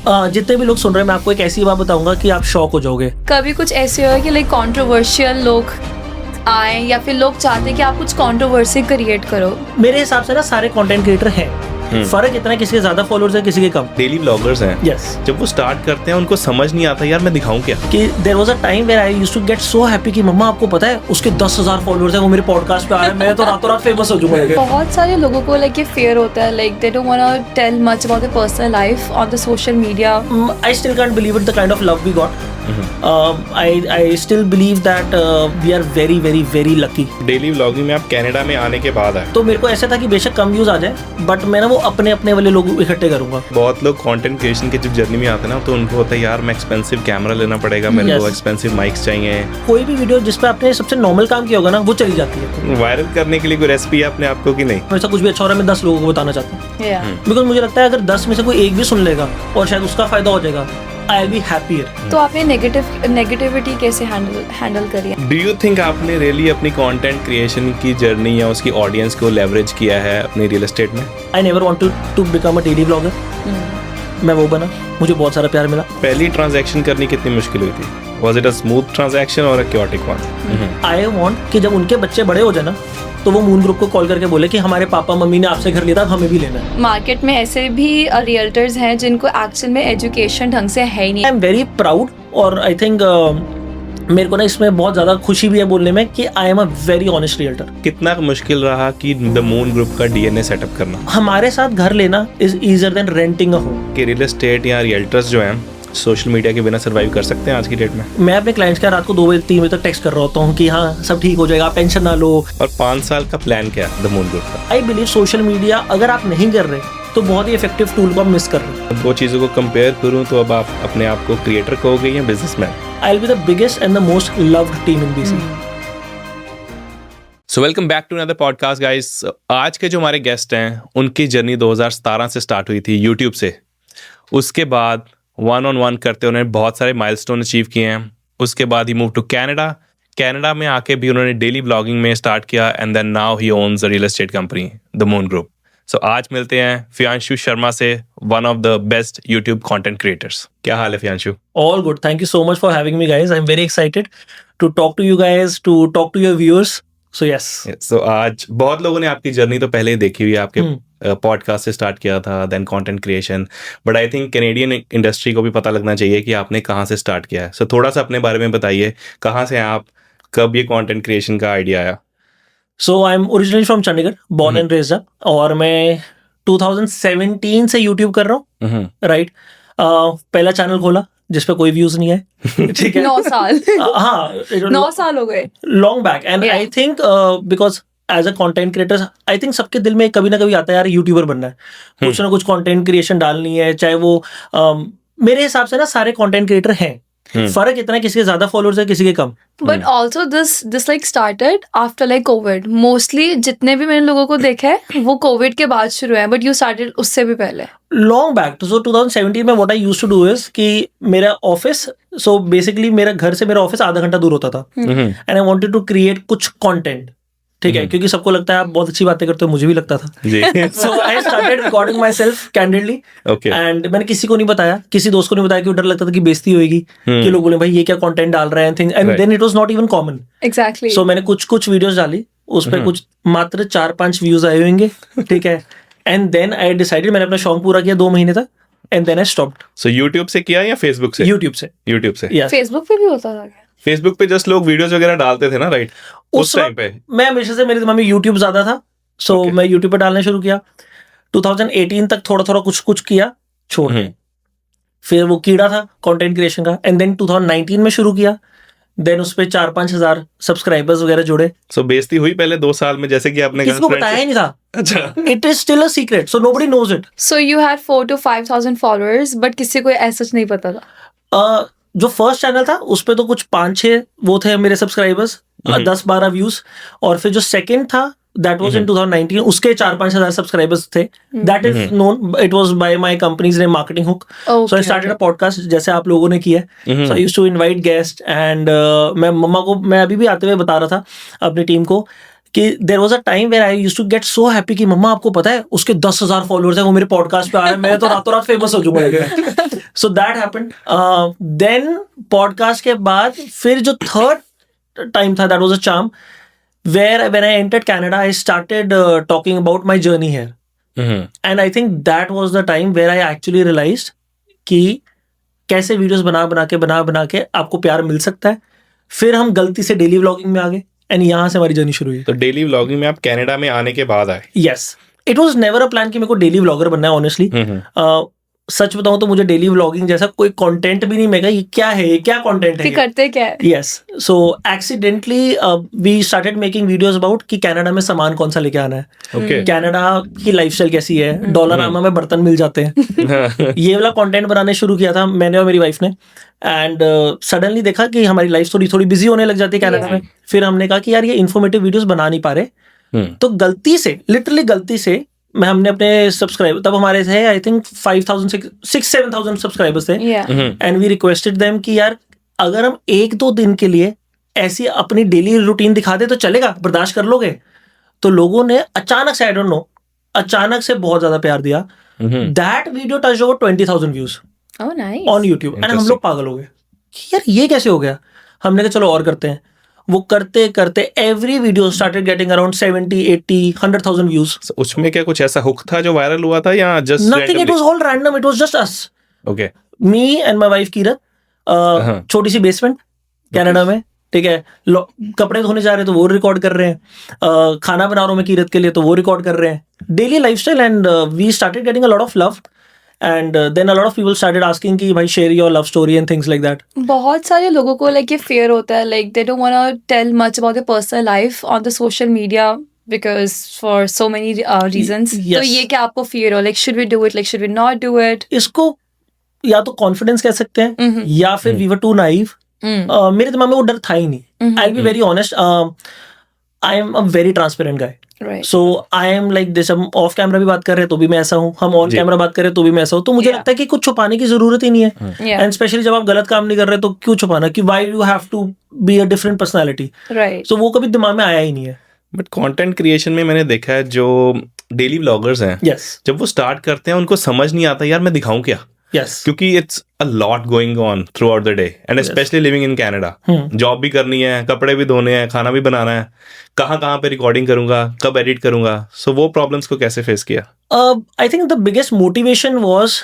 जितने भी लोग सुन रहे हैं मैं आपको एक ऐसी बात बताऊंगा कि आप शॉक हो जाओगे। कभी कुछ ऐसे हो कि लाइक कंट्रोवर्शियल लोग आए या फिर लोग चाहते हैं कि आप कुछ कंट्रोवर्सी क्रिएट करो? मेरे हिसाब से ना सारे कंटेंट क्रिएटर हैं, फर्क इतना है किसी के ज्यादा फॉलोअर्स है किसी के कम। डेली व्लॉगर्स हैं, यस, जब वो स्टार्ट करते हैं उनको समझ नहीं आता यार मैं दिखाऊं क्या। कि there was a time where I used to get so happy कि मम्मा आपको पता है उसके 10,000 फॉलोअर्स हैं, वो मेरे पॉडकास्ट पे आ रहे हैं, मैं तो रातों रात फेमस हो जाऊंगा। बहुत सारे लोगों को लाइक ये फियर होता है, like they don't want to tell much about their personal life on the social media. I still can't believe it, the kind of love we got. I still believe that we are very very very lucky. Daily vlogging में आप Canada में आने के बाद आए तो मेरे को ऐसा था कि बेशक कम व्यूज आ जाए बट मैं ना वो अपने अपने वाले लोग इकट्ठे करूंगा। बहुत लोग कंटेंट क्रिएशन के जब जर्नी में आते हैं ना तो उनको होता है यार मैं एक्सपेंसिव कैमरा लेना पड़ेगा, मेरे को Yes. एक्सपेंसिव माइक्स चाहिए। कोई भी वीडियो जिस पे आपने सबसे नॉर्मल काम किया होगा ना वो चली जाती है। वायरल करने के लिए कोई रेसिपी है अपने आप को कि नहीं? ऐसा कुछ भी अच्छा हो रहा है मैं 10 लोगों को बताना चाहता हूँ या बिकॉज मुझे लगता है अगर 10 में से कोई एक भी सुन लेगा और शायद उसका फायदा हो जाएगा, आई विल बी हैप्पियर। तो आपने नेगेटिविटी कैसे हैंडल करी है? डू यू थिंक आपने रियली अपनी कंटेंट क्रिएशन की जर्नी या उसकी ऑडियंस को लेवरेज किया है अपनी रियल एस्टेट में? I never wanted to become a daily blogger, मैं वो बना, मुझे बहुत सारा प्यार मिला। पहली ट्रांजैक्शन करनी कितनी मुश्किल हुई थी? Was it a smooth transaction और अ chaotic वन? आई वांट कि जब उनके बच्चे बड़े हो जाए ना तो वो मून ग्रुप को कॉल करके बोले कि हमारे पापा मम्मी ने आपसे घर लिया था, अब हमें भी लेना है। मार्केट में ऐसे भी रियल्टर्स हैं जिनको एक्चुअल में एजुकेशन ढंग से है ही नहीं। आई एम वेरी प्राउड और आई थिंक मेरे को ना इसमें बहुत ज़्यादा खुशी भी है बोलने में कि I am a very honest realtor. कितना मुश्किल रहा कि द मून ग्रुप का डीएनए सेटअप करना? हमारे साथ घर लेना is easier than renting a home. कि रियल एस्टेट या रियल्टर्स जो हैं सोशल मीडिया के बिना सर्वाइव कर सकते हैं आज की डेट में? मैं अपने क्लाइंट्स का रात को 2 बजे 3 बजे तक टेक्स्ट कर रहा होता हूँ कि हाँ सब ठीक हो जाएगा, आप टेंशन ना लो। और 5 साल का प्लान क्या है द मून ग्रुप का? आई बिलीव सोशल मीडिया अगर आप नहीं कर रहे तो बहुत ही इफेक्टिव टूल को आप मिस कर रहे हैं। दो चीज़ों को कंपेयर करूं तो अब आप अपने आप को क्रिएटर कहोगे या businessman? I will be the biggest and the most loved team in BC. So welcome back to another podcast guys. आज के जो हमारे गेस्ट हैं उनकी जर्नी 2017 से स्टार्ट हुई थी यूट्यूब से। उसके बाद 1-on-1 करते उन्होंने बहुत सारे माइलस्टोन अचीव किए हैं। उसके बाद ही मूव टू कनाडा में आके भी उन्होंने डेली ब्लॉगिंग में स्टार्ट किया and then now he owns a real estate company the Moon Group. So आज मिलते हैं फियांशु शर्मा से, one of the best YouTube content creators. क्या हाल है फियांशु? All good. Thank you so much for having me, guys. I'm very excited to talk to you guys, to talk to your viewers. So yes. So आज बहुत लोगों ने आपकी journey तो पहले ही देखी हुई है, आपके पॉडकास्ट से स्टार्ट किया था, then content creation, but I think Canadian industry को भी पता लगना चाहिए कि आपने कहाँ से स्टार्ट किया है। सो थोड़ा सा अपने बारे में बताइए, कहाँ से हैं आप, कब ये कंटेंट क्रिएशन का आइडिया आया? So I'm originally from Chandigarh, born and raised up, और मैं 2017 से YouTube कर रहा हूँ, राइट। पहला चैनल खोला जिस पे कोई व्यूज नहीं है, ठीक है। 9 साल हाँ 9 साल हो गए, long back. And I think because as a content creator I think सबके दिल में कभी ना कभी आता है यार यूट्यूबर बनना है, कुछ ना कुछ कंटेंट क्रिएशन डालनी है, चाहे वो मेरे हिसाब से ना सारे कंटेंट क्रिएटर हैं, फर्क इतना है किसी के ज्यादा फॉलोअर्स है किसी के कम। But also this like started after like COVID. Mostly जितने भी मैंने लोगों को देखा है वो कोविड के बाद शुरू है, बट यू स्टार्टेड उससे भी पहले, लॉन्ग बैक। तो 2017 में what I used to do is कि मेरा ऑफिस, सो बेसिकली मेरा घर से मेरा ऑफिस आधा घंटा दूर होता था, and I wanted to create कुछ कंटेंट, ठीक है, क्योंकि सबको लगता है आप बहुत अच्छी बातें करते हो, मुझे भी लगता था जी। So I started recording myself candidly, and मैंने किसी को नहीं बताया, किसी दोस्त को नहीं बताया, क्योंकि डर लगता था कि बेइज्जती होगी कि लोग बोले भाई ये क्या कंटेंट डाल रहे हैं, and then it was not even common. Exactly. So मैंने कुछ वीडियोस डाली, उस पर कुछ मात्र 4-5 व्यूज आए होंगे, ठीक है, एंड देन आई डिसाइडेड, मैंने अपना शौक पूरा किया 2 महीने तक, and then I stopped. So YouTube से किया या फेसबुक से? यूट्यूब से। Yes. फेसबुक पे भी होता था क्या? फेसबुक पे जस्ट लोग वीडियोस वगैरह डालते थे ना, राइट? उस टाइम पे मैं हमेशा से, मेरे दिमाग में यूट्यूब ज्यादा था, सो मैं यूट्यूब पे डालना शुरू किया। 2018 तक थोड़ा थोड़ा कुछ किया, छोड़ दिया। फिर वो कीड़ा था कंटेंट क्रिएशन का, एंड देन 2019 में शुरू किया, देन उस पे 4-5 हजार सब्सक्राइबर्स वगैरह जुड़े। सो बेइज्जती हुई पहले 2 साल में, जैसे कि आपने किसको बताया ही नहीं था। अच्छा, it is still a secret, so nobody knows it. So you had 4 to 5,000 followers, but किसी को ऐसा नहीं पता था। जो फर्स्ट चैनल था उस पे तो कुछ 5-6 वो थे मेरे सब्सक्राइबर्स, 10-12 व्यूज, और फिर जो सेकंड था दैट वाज इन 2019, उसके 4-5 हजार सब्सक्राइबर्स थे। That is known, it was by my company's name marketing hook. So I started a podcast जैसे आप लोगों ने किया है। So I used to invite guest, and मैं मम्मा को, मैं अभी भी आते हुए बता रहा था अपनी टीम को कि there was a time where I used to get so happy कि मम्मा आपको पता है उसके 10,000 फॉलोअर्स हैं, वो मेरे पॉडकास्ट पे आ रहे हैं, मैं तो रातों रात फेमस हो जाऊंगा। So that happened. Then podcast के बाद फिर जो third time था, that was a charm, where when I entered Canada, I started talking about my journey here. And I think that was the time where I actually realized कि कैसे videos बना के आपको प्यार मिल सकता है. फिर हम गलती से डेली व्लॉगिंग में आ गए एंड यहाँ से हमारी जर्नी शुरू हुई. तो डेली व्लॉगिंग में आप कनाडा में आने के बाद आए? Yes, it was never a plan कि मेरे को डेली व्लॉगर बनना है. ऑनेस्टली सच बताऊं तो मुझे डेली व्लॉगिंग जैसा कोई कंटेंट भी नहीं मिलेगा. ये क्या है, ये क्या कंटेंट है, करते क्या है. Yes, so accidentally we started making videos about कि कनाडा में सामान कौन सा लेके आना है, ओके, कनाडा की लाइफस्टाइल कैसी है, डॉलरामा में बर्तन मिल जाते हैं. ये वाला कंटेंट बनाने शुरू किया था मैंने और मेरी वाइफ ने. एंड सडनली देखा कि हमारी लाइफ थोड़ी बिजी होने लग जाती है कनाडा में. फिर हमने कहा कि यार ये इन्फॉर्मेटिव वीडियोस बना नहीं पा रहे. तो गलती से, लिटरली गलती से, हमने अपने सब्सक्राइबर, तब हमारे थे आई थिंक 5,000-7,000 सब्सक्राइबर्स थे. एंड वी रिक्वेस्टेड देम कि यार अगर हम 1-2 दिन के लिए ऐसी अपनी डेली रूटीन दिखा दे तो चलेगा, बर्दाश्त कर लोगे? तो लोगों ने अचानक से, आई डोंट नो, अचानक से बहुत ज्यादा प्यार दिया. That video touch over 20,000 views on YouTube. And हम लोग पागल हो गए कि यार ये कैसे हो गया. हमने कहा चलो और करते हैं. वो करते करते every video started getting around 70, 80, 100,000 views. उसमें क्या कुछ ऐसा हुक था जो वायरल हुआ था या just nothing, it was all random, it was just us. Okay, me and my wife Kirat, छोटी सी बेसमेंट कनाडा में, ठीक है. कपड़े धोने जा रहे हैं तो वो रिकॉर्ड कर रहे हैं, खाना बना रहा हूं मैं कीरत के लिए तो वो रिकॉर्ड कर रहे हैं. Daily lifestyle. And we started getting a lot of love. And then a lot of people started asking कि भाई share your love story and things like that. बहुत सारे लोगों को like ये fear होता है, like they don't want to tell much about their personal life on the social media because for so many reasons. Yes. तो ये क्या आपको fear हो, like should we do it, like should we not do it? इसको या तो confidence कह सकते हैं या फिर we were too naive. मेरे दिमाग में वो डर था ही नहीं. I'll be very honest. I am a very transparent guy. Right. So I am like this. हम ऑफ कैमरा भी बात कर रहे हैं तो भी मैं ऐसा हूँ, हम ऑन कैमरा बात कर रहे हैं तो भी मैं ऐसा हूँ. तो मुझे लगता है कि कुछ छुपाने की जरूरत ही नहीं है. एंड स्पेशली जब आप गलत काम नहीं कर रहे तो क्यों छुपाना, कि why you have to be a different personality. Right. So वो कभी दिमाग में आया ही नहीं है. बट कंटेंट क्रिएशन में मैंने देखा है जो डेली व्लॉगर्स हैं, यस, जब वो स्टार्ट करते हैं उनको समझ नहीं आता यार मैं दिखाऊं क्या. यस, क्योंकि it's a lot going on through out the day and specially living in Canada. Job भी करनी है, कपड़े भी धोने हैं, खाना भी बनाना है, कहाँ पे रिकॉर्डिंग करूंगा, कब एडिट करूंगा. सो वो प्रॉब्लम्स को कैसे फेस किया? I think the biggest motivation was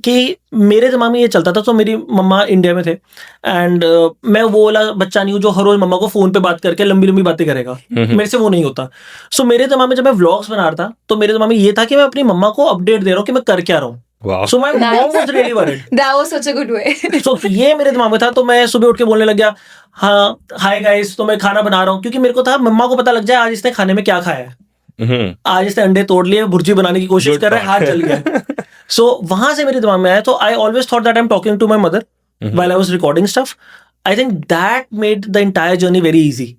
कि मेरे दिमाग में ये चलता था. तो मेरी मम्मा इंडिया में थे एंड मैं वो वाला बच्चा नहीं हूँ जो हर रोज मम्मा को फोन पे बात करके लंबी लंबी बातें करेगा. मेरे से वो नहीं होता. सो मेरे दिमाग में जब मैं व्लॉग्स बना रहा था तो मेरे दिमाग में ये था कि मैं अपनी मम्मा को अपडेट दे रहा हूँ कि मैं कर क्या रहा हूँ. Wow. So my mom was really worried. That was such a good way. So ये मेरे दिमाग में था. तो मैं सुबह उठ के बोलने लग गया, हाँ हाय गाइस, तो मैं खाना बना रहा हूँ. क्योंकि मेरे को था मम्मा को पता लग जाए आज इसने खाने में क्या खाया है. आज इसने अंडे तोड़ लिए, भुर्जी बनाने की कोशिश कर रहा है, हाथ जल गया. सो वहां से मेरे दिमाग में आया. तो I always thought that I am talking to my mother while I was recording stuff. I think that made the entire journey very easy.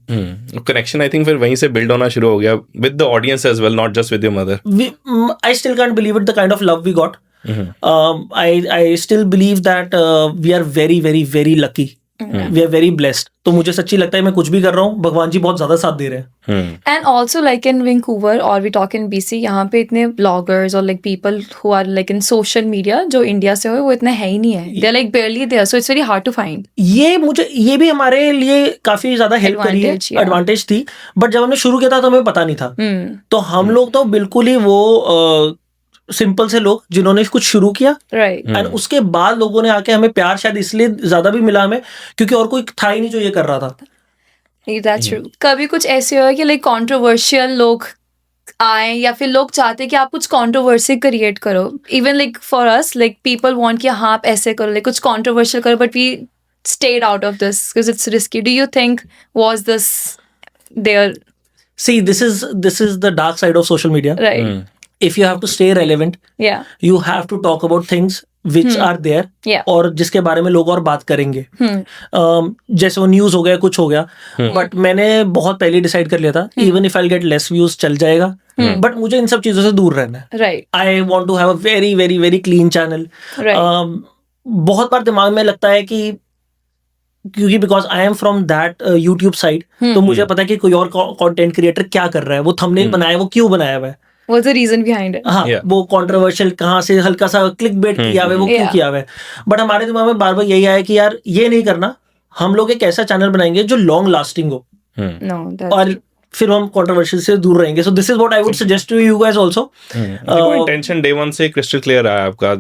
Connection I think फिर वहीं से build होना शुरू हो गया with the audience as well, not just with your mother. I still can't believe it, the kind of love we got. I still believe that we are very, very, very lucky. We are very blessed. तो मुझे सच्ची लगता है मैं कुछ भी कर रहा हूँ, भगवान जी बहुत ज्यादा साथ दे रहे हैं. And also like in Vancouver or we talk in BC, यहाँ पे इतने bloggers or like people who are like in social media जो इंडिया से हो वो इतने है ही नहीं है. They're like barely there, so it's very hard to find. ये भी हमारे लिए काफी ज्यादा हेल्प करी है, एडवांटेज थी. बट जब हमने शुरू किया था तो हमें पता नहीं था. तो हम लोग तो बिल्कुल ही वो सिंपल से लोग जिन्होंने कुछ शुरू किया. Right. एंड उसके बाद लोगों ने आके हमें प्यार शायद इसलिए ज्यादा भी मिला हमें क्योंकि और कोई था ही नहीं जो ये कर रहा था. That's true. कभी कुछ ऐसे हुआ कि like controversial लोग आए या फिर लोग चाहते कि आप कुछ कंट्रोवर्सी क्रिएट करो. Even like for us, like people want कि हाँ आप ऐसे करो, like कुछ controversial करो, but we stayed out of this because it's risky. Do you think was this there? See, this is the dark side of social media. Right. If you have to stay relevant, Yeah. you have to talk about things which are there. Yeah. और जिसके बारे में लोग और बात करेंगे. जैसे वो न्यूज हो गया, कुछ हो गया. बट मैंने बहुत पहले डिसाइड कर लिया था even if I get less views चल जाएगा. बट मुझे इन सब चीजों से दूर रहना है. Right. I want to have a very very very clean channel. बहुत बार दिमाग में लगता है कि क्योंकि because I am from that YouTube side तो मुझे पता है कि कोई और कंटेंट क्रिएटर क्या कर रहा है, वो थंबनेल बनाया वो क्यों बनाया हुआ है. What's the reason behind it? हाँ, Yeah. वो कंट्रोवर्शियल कहाँ से हल्का सा क्लिक बेट किया हुआ है, वो क्यों Yeah. किया हुआ है। बट हमारे दिमाग में बार बार यही आया कि यार ये नहीं करना, हम लोग एक ऐसा चैनल बनाएंगे जो लॉन्ग लास्टिंग हो No, that's और फिर हम कंट्रोवर्शियल से दूर रहेंगे। So this is what I would suggest to you guys also. देखो इंटेंशन डे वन से क्रिस्टल क्लियर आया आपका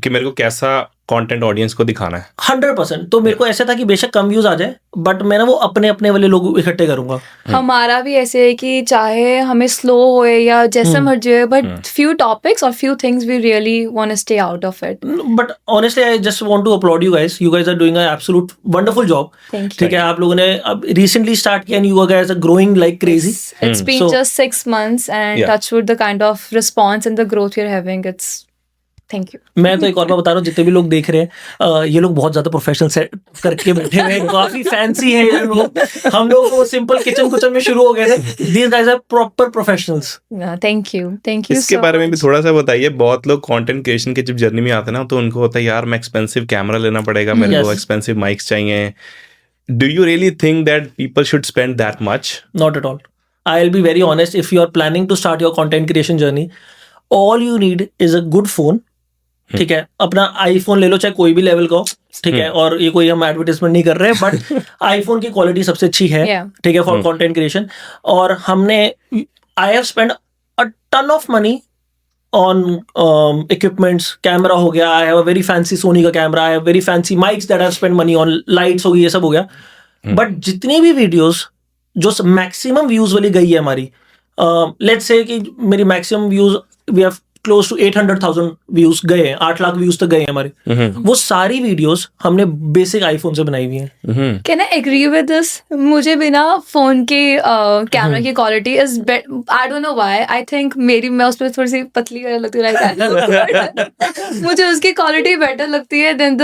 कि मेरे को कैसा कंटेंट ऑडियंस को दिखाना है। 100%। तो मेरे को ऐसा था कि बेशक कम व्यूज आ जाए, बट मैं ना वो अपने अपने वाले लोग इकट्ठे करूंगा। हमारा भी ऐसे है कि चाहे हमें स्लो होए या जैसे मर्जी हो, but few topics or few things we really want to stay out of it. But honestly I just want to upload you guys. You guys are doing a absolute wonderful job. Thank you. ठीक है, आप लोगों ने अब recently start किया and you guys are growing like crazy. It's been So- just 6 months and Yeah. touch wood the kind of response and the growth we're having. It's thank you. मैं तो एक और बात बता रहा हूँ, जितने भी लोग देख रहे हैं, ये लोग बहुत ज्यादा प्रोफेशनल सेट करके बैठे हुए हैं, काफी फैंसी है ये लोग। हम लोग वो सिंपल किचन में शुरू हो गए थे। These guys are proper professionals. Thank you. Thank you इसके so बारे में भी much. थोड़ा सा बताइए। बहुत लोग कंटेंट क्रिएशन की जब जर्नी में आते हैं ना, तो उनको होता है यार मैं एक्सपेंसिव कैमरा लेना पड़ेगा, मेरे को Yes. एक्सपेंसिव माइक्स चाहिए। Do you really think that people should spend that much? Not at all. I'll be very honest. If you are planning to start your content creation journey, all you need is a good phone. ठीक है, अपना iPhone ले लो, चाहे कोई भी level का हो। ठीक है, और ये कोई हम एडवर्टाइजमेंट नहीं कर रहे हैं, बट आईफोन की क्वालिटी सबसे अच्छी है। Yeah. ठीक है, फॉर कंटेंट क्रिएशन। और हमने I have spend a ton of money on equipments. Camera हो गया, I have a very fancy Sony का camera, I have very fancy mics that I spend money on, lights हो गई, ये सब हो गया। बट जितनी भी वीडियोस जो मैक्सिमम व्यूज वाली गई है हमारी, लेट्स से कि मेरी maximum views we have close to 800,000 views गए हैं, 8 लाख व्यूज तक गए हैं हमारे। वो सारी वीडियोस हमने बेसिक आईफोन से बनाई हुई हैं। Can I agree with this? मुझे बिना फोन के कैमरा की quality is I don't know why. I think मैं उस पर थोड़ी सी पतली लगती है। मुझे उसकी क्वालिटी बेटर लगती है देन द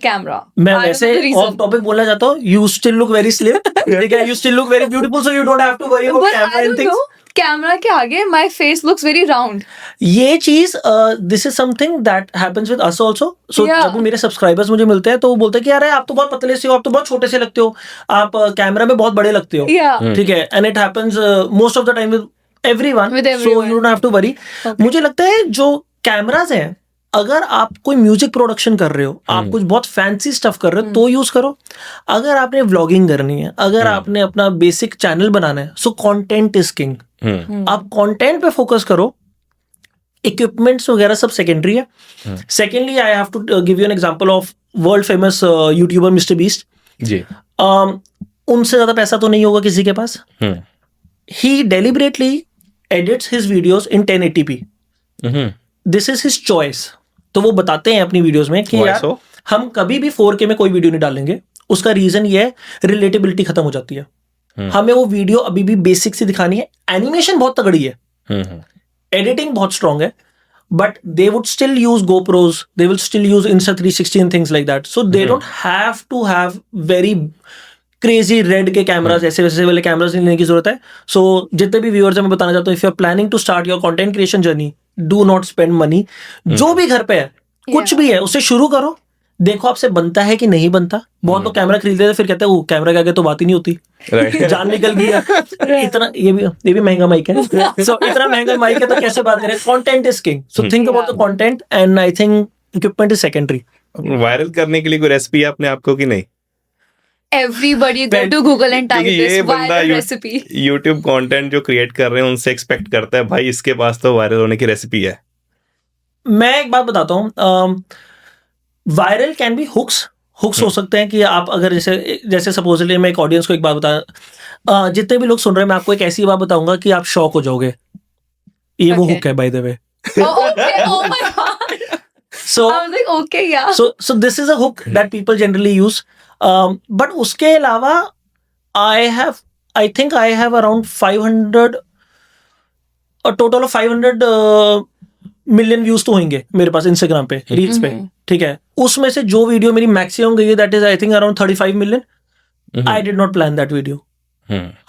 कैमरा। मैं वैसे ऑफ टॉपिक बोलना चाहता हूँ, you still look very slim, ठीक है, you still look very beautiful, so you don't have to worry about camera and things. Camera के आगे my face looks very round. ये चीज this is something that happens with us also. So Yeah. जब मेरे subscribers मुझे मिलते हैं तो वो बोलते हैं कि यार आप तो बहुत पतले से हो, आप तो बहुत छोटे से लगते हो, आप कैमरा में बहुत बड़े लगते हो। Yeah. ठीक है, and it happens most of the time with everyone, With so everyone. You don't have to worry. मुझे लगता है जो कैमरास हैं, अगर आप कोई म्यूजिक प्रोडक्शन कर रहे हो, आप कुछ बहुत फैंसी स्टफ कर रहे हो तो यूज करो। अगर आपने व्लॉगिंग करनी है, अगर आपने अपना बेसिक चैनल बनाना है, सो कंटेंट इज किंग। आप कंटेंट पे फोकस करो, इक्विपमेंट्स वगैरह सब सेकेंडरी है। Secondly I have to give you an example of world famous YouTuber Mister Beast. जी। उनसे ज्यादा पैसा तो नहीं होगा किसी के पास। He deliberately edits his videos in 1080p। This is his choice. तो वो बताते हैं अपनी वीडियोस में कि Why यार so? हम कभी भी 4K में कोई वीडियो नहीं डालेंगे। उसका रीजन ये है, रिलेटेबिलिटी खत्म हो जाती है। हमें वो वीडियो अभी भी बेसिक से दिखानी है। एनिमेशन बहुत तगड़ी है, एडिटिंग बहुत स्ट्रांग है, but they would still use GoPros, they will still use Insta360 and things like that. So they don't have to have very crazy red के कैमरास, ऐसे वैसे वाले कैमरास लेने की जरूरत है। So जितने भी व्यूअर्स हैं, मैं बताना चाहता हूँ, if you are planning to start your content creation journey, do not spend money. जो भी घर पे है, कुछ भी है, उससे शुरू करो, देखो आपसे बनता है कि नहीं बनता। बहुत लोग कैमरा खरीदते थे, फिर कहते हैं वो कैमरा के आगे तो बात ही नहीं होती, जान निकल गई है। इतना ये भी महंगा माइक है। So इतना महंगा माइक है तो कैसे बात करें? Content is king. So think about the content and I think equipment is secondary. Viral करने के लिए कोई रेसिपी है अपने आपको कि नहीं? Everybody go to Google and type क्योंकि ये this बंदा viral recipe. यूट्यूब कंटेंट जो क्रिएट कर रहे हैं उनसे एक्सपेक्ट करता है भाई इसके पास तो वायरल होने की रेसिपी है। मैं एक बात बताता हूँ, वायरल कैन बी हुक्स हो सकते हैं कि आप अगर जैसे सपोजली मैं एक ऑडियंस को एक बात बता, जितने भी लोग सुन रहे हैं, मैं आपको एक ऐसी बात बताऊंगा कि आप शॉक हो जाओगे। ये वो Okay. हुक है by the way. Oh, okay. Oh my god. So I was like, okay, yeah. so this is a hook that people generally use. But उसके अलावा I think I have around 500, a total of 500 million views तो होंगे मेरे पास Instagram पे, reels पे। ठीक है, उसमें से जो वीडियो मेरी मैक्सिमम गई है, that is I think around 35 million. I did not plan that video.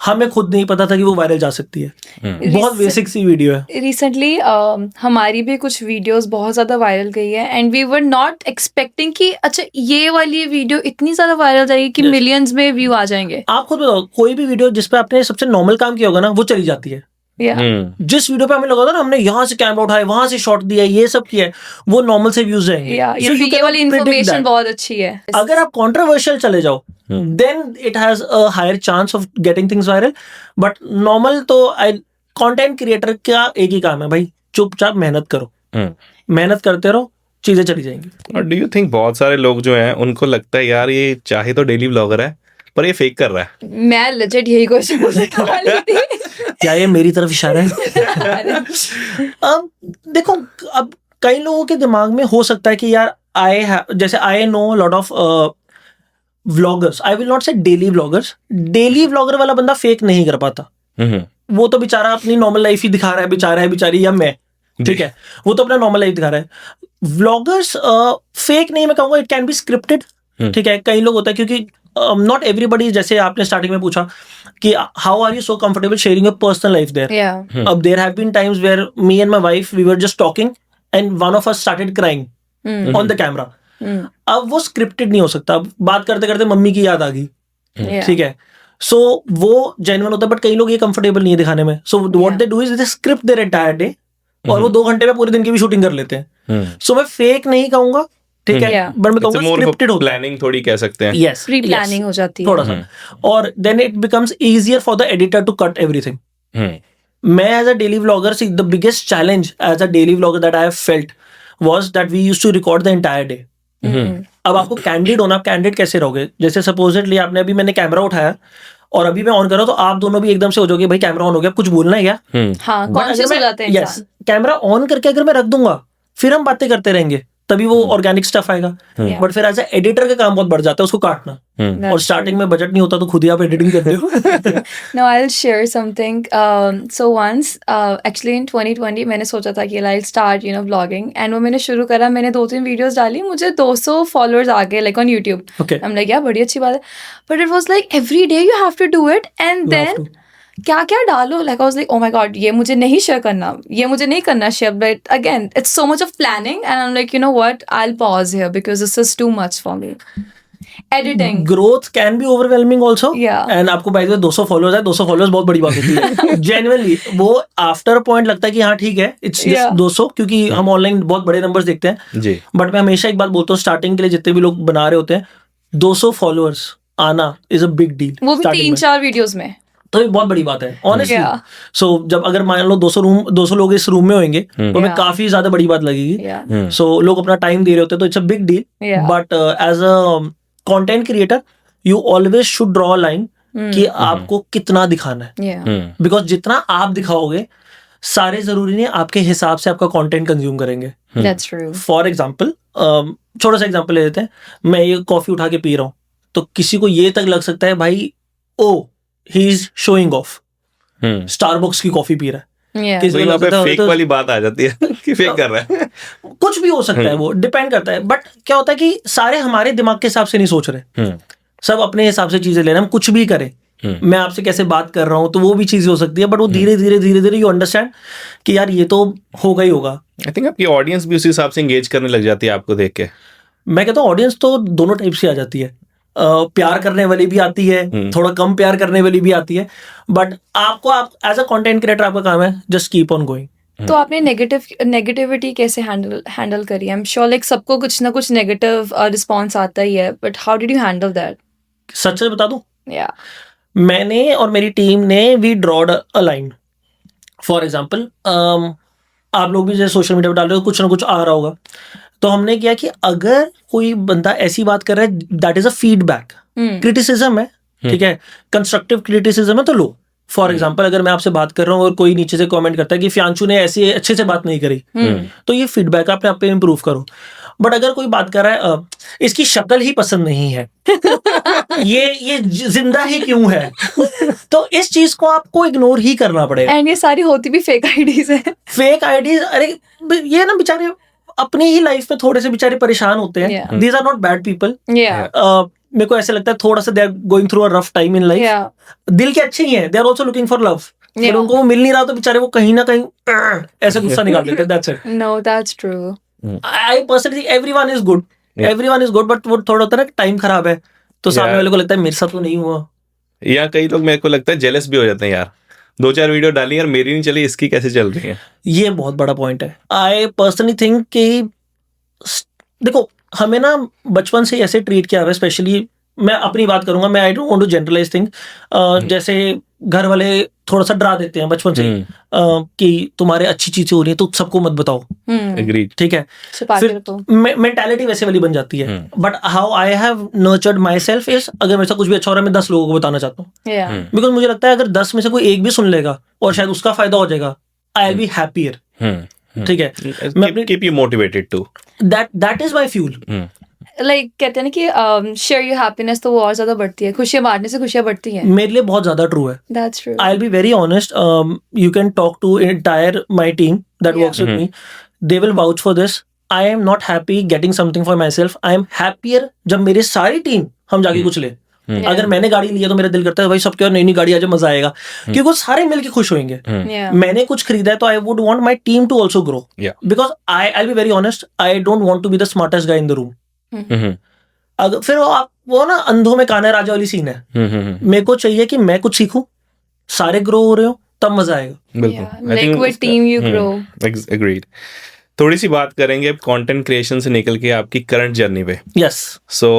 हमें खुद नहीं पता था कि वो वायरल जा सकती है। बहुत बेसिक सी वीडियो है। रिसेंटली हमारी भी कुछ वीडियोस बहुत ज़्यादा वायरल गई है and we were not expecting कि अच्छा ये वाली वीडियो इतनी ज़्यादा वायरल जाएगी कि मिलियंस में व्यू आ जाएंगे। आप खुद बताओ, कोई भी वीडियो जिस पे आपने सबसे नॉर्मल काम किया होगा ना, वो चली जाती है। Yeah. जिस वीडियो पे हमें लगा था ना हमने यहाँ से कैमरा उठाया, वहां से शॉट दिया, ये सब किया है, वो नॉर्मल से व्यूज जाएंगे। Yeah. So you ये cannot वाली predict इन्फॉर्मेशन that. बहुत अच्छी है। अगर आप कंट्रोवर्शियल चले जाओ then it has a higher chance of getting things viral, but normal तो कंटेंट क्रिएटर का एक ही काम है भाई, चुपचाप मेहनत करो, मेहनत करते रहो, चीजें चली जाएंगी। और डू यू थिंक बहुत सारे लोग जो हैं उनको लगता है यार ये चाहे तो डेली व्लॉगर है पर ये फेक कर रहा है? मैं लेजिट यही क्वेश्चन पूछने वाली थी। क्या ये मेरी तरफ इशारा है? अब देखो, अब कई लोगों के दिमाग में हो सकता है कि यार जैसे I know lot of vloggers, I will not से डेली व्लॉगर्स, डेली व्लॉगर वाला बंदा फेक नहीं कर पाता। वो तो बेचारा अपनी नॉर्मल लाइफ ही दिखा रहा है, बेचारा है, बेचारी, या मैं, ठीक है, वो तो अपना नॉर्मल लाइफ दिखा रहा है। व्लॉगर्स फेक नहीं मैं कहूंगा, इट कैन बी स्क्रिप्टेड, ठीक है। कई लोग होता है क्योंकि नॉट एवरीबडी, जैसे आपने स्टार्टिंग में पूछा कि how are you so comfortable sharing your personal life there. Yeah. अब there have been times where me and my wife we were just talking and one of us started crying on the camera. अब वो scripted नहीं हो सकता। अब बात करते करते मम्मी की याद आ गई, Yeah. ठीक है, सो वो जेन्युइन होता है, बट कई लोग ये कंफर्टेबल नहीं है दिखाने में। So what they do is they script their entire day, और वो 2 घंटे में पूरे दिन की भी शूटिंग कर लेते हैं। सो मैं फेक नहीं कहूंगा, ठीक है, Yeah. बट मैं कहूंगा स्क्रिप्टेड होता है। प्लानिंग थोड़ी कह सकते हैं। यस, प्री प्लानिंग हो जाती है थोड़ा सा, और then it becomes easier for the editor to cut everything. मैं as a daily vlogger, see the biggest challenge as a daily vlogger that I have felt was that we used to record the entire day. अब आपको candid होना, आप candid कैसे रहोगे? जैसे supposedly आपने अभी, मैंने कैमरा उठाया और अभी मैं ऑन कर रहा हूं, तो आप दोनों भी एकदम से हो जाओगे भाई कैमरा ऑन हो गया, कुछ बोलना है क्या? हाँ, But अगर कॉन्शियस हो मैं- जाते हैं yes, इंसान। कैमरा ऑन करके अगर मैं रख दूंगा फिर हम बातें करते रहेंगे, तभी वो ऑर्गेनिक स्टफ आएगा। Yeah. बट फिर एज ए एडिटर का काम बहुत बढ़ जाता है उसको काटना, और That's स्टार्टिंग में बजट नहीं होता तो खुद ही आप एडिटिंग करते हो। No, I'll share something. So once, actually in 2020, मैंने सोचा था कि I'll start, vlogging. And वो मैंने शुरू करा, मैंने 2-3 वीडियोस डाली, मुझे 200 followers आ गए, like on YouTube. Okay. I'm like, yeah, बड़ी अच्छी बात है. But it was like every day you have to do it, and You have then क्या क्या डालो, like I was like, oh my god, ये मुझे नहीं शेयर करना, ये मुझे नहीं करना share. But again, it's so much of planning, and I'm like, you know what, I'll pause here because this is too much for me. Editing. Growth can be overwhelming also, Yeah. And आपको by the way 200 followers है, 200 followers बहुत बड़ी बात होती है। Genuinely वो after point लगता है कि हाँ ठीक है, इट्स Yeah. 200, क्योंकि हम ऑनलाइन बहुत बड़े नंबर्स देखते हैं। जी। बट मैं हमेशा एक बात बोलता हूँ, स्टार्टिंग के लिए जितने भी लोग बना रहे होते हैं, 200 फॉलोअर्स आना इज अ बिग डील। वो भी 3-4 वीडियोस में. तो ये बहुत बड़ी बात है ऑनेस्टली। Yeah. सो जब अगर मान लो 200 लोग इस रूम में होंगे तो हमें Yeah. काफी ज्यादा बड़ी बात लगेगी। Yeah. सो लोग अपना टाइम दे रहे होते हैं, तो it's a big deal. Yeah. But as a content creator you always should draw a line कि आपको कितना दिखाना है, Yeah. बिकॉज जितना आप दिखाओगे सारे जरूरी नहीं आपके हिसाब से आपका कंटेंट कंज्यूम करेंगे। That's true. फॉर एग्जाम्पल, छोटा सा एग्जाम्पल ले लेते हैं, मैं ये कॉफी उठा के पी रहा हूँ, तो किसी को ये तक लग सकता है भाई oh he is showing off, Starbucks की कॉफी पी रहा है। Yeah. किसी तो को यहाँ लग पे सकता है फेक तो- वाली बात आ जाती है कि फेक कर रहा है। कुछ भी हो सकता है, वो डिपेंड करता है। बट क्या होता है कि सारे हमारे दिमाग के हिसाब से नहीं सोच रहे, सब अपने हिसाब से चीजें ले रहे हैं। हम कुछ भी करें, मैं आपसे कैसे बात कर रहा हूँ तो वो भी चीजें हो सकती है, बट वो धीरे धीरे यू अंडरस्टैंड कि यार ये तो होगा ही होगा। आई थिंक आपकी ऑडियंस भी उसी हिसाब से एंगेज करने लग जाती है आपको देख के। मैं कहता हूँ ऑडियंस तो दोनों टाइप से आ जाती है, प्यार करने वाली भी आती है, थोड़ा कम प्यार करने वाली भी आती है। बट आप एज अ कंटेंट क्रिएटर आपका काम है जस्ट कीप ऑन गोइंग। तो आपने नेगेटिविटी कैसे हैंडल करी? आई एम श्योर लाइक सबको कुछ ना कुछ नेगेटिव रिस्पॉन्स आता ही है, but how did you handle that? सच से बता दूं, या मैंने और मेरी टीम ने we drawed a line. For example, आप लोग भी जैसे सोशल मीडिया पर डाल रहे हो, कुछ ना कुछ आ रहा होगा, तो हमने किया कि अगर कोई बंदा ऐसी बात कर रहा है that is a feedback, criticism है, ठीक है, कंस्ट्रक्टिव क्रिटिसिज्म है, तो लो। फॉर एग्जाम्पल, अगर मैं आपसे बात कर रहा हूँ और कोई नीचे से कमेंट करता है कि फियांशु ने ऐसी अच्छे से बात नहीं करी, तो ये फीडबैक अपने आप पे इम्प्रूव करो। बट अगर कोई बात कर रहा है इसकी शक्ल ही पसंद नहीं है, ये जिंदा ही क्यों है, तो इस चीज को आपको इग्नोर ही करना पड़ेगा। एंड ये सारी होती भी फेक आईडीज है। फेक आईडीज, अरे ये ना बेचारे अपनी ही लाइफ में थोड़े से बेचारे परेशान होते हैं। Yeah. These are not bad people. या मेरे को ऐसे लगता है थोड़ा सा they are going through a rough time in life. दिल के अच्छे ही हैं, they are also looking for love. फिर Yeah. उनको वो मिल नहीं रहा तो बेचारे वो कहीं ना कहीं ऐसे गुस्सा निकाल देते हैं। That's it. No that's true. I personally think everyone is good, Yeah. Everyone is good, but वो थोड़ा होता है ना टाइम खराब है, तो सामने Yeah. वाले को लगता है मेरे साथ तो नहीं हुआ। या कई लोग मेरे को लगता है जेलस भी हो जाते हैं यार, 2-4 वीडियो डाली और मेरी नहीं चली, इसकी कैसे चल रही है? ये बहुत बड़ा पॉइंट है. आई पर्सनली थिंक कि देखो हमें ना बचपन से ऐसे ट्रीट किया हुआ है, स्पेशली मैं अपनी बात करूंगा, मैं I don't want to generalise thing. जैसे घर वाले थोड़ा सा डरा देते हैं बचपन से कि तुम्हारे अच्छी चीजें हो रही है तो सबको मत बताओ. एग्रीड. ठीक है, छुपा के फिर रखो. मेंटालिटी वैसे वाली बन जाती है. But how I have nurtured my self is, अगर मेरे साथ कुछ भी अच्छा हो रहा है मैं 10 लोगों को बताना चाहता हूँ. Yeah. बिकॉज मुझे लगता है अगर 10 में से कोई एक भी सुन लेगा और शायद उसका फायदा हो जाएगा, आई विल बी हैप्पियर. ठीक है, मैं अपनी keep you motivated to. That is my fuel. Like कहते हैं ना कि शेयर योर हैप्पीनेस, तो वो और ज्यादा बढ़ती है. खुशियां बांटने से खुशियां बढ़ती हैं. मेरे लिए बहुत ज्यादा ट्रू है. That's true. I'll be very honest. You can talk to entire my team that works with me. They will vouch for this. I am not happy getting something for myself. I am happier जब मेरे सारी team हम जाके कुछ ले. अगर मैंने गाड़ी लिया तो मेरा दिल करता है भाई सबके और नई नई गाड़ी आ जाए, मजा आएगा, क्योंकि वो सारे मिलके खुश होंगे. Yeah. मैंने कुछ खरीदा है तो I would want my team to also grow. Yeah. Because I'll be very honest, I don't want to be the smartest guy in the room. अगर फिर वो ना अंधों में काना राजा वाली सीन है. मेरे को चाहिए कि मैं कुछ सीखूं, सारे ग्रो हो रहे हो, तब मजा आएगा. बिल्कुल. Yeah. Like with team you grow. Agreed. थोड़ी सी बात करेंगे कंटेंट क्रिएशन से निकल के आपकी करंट जर्नी पे. Yes. So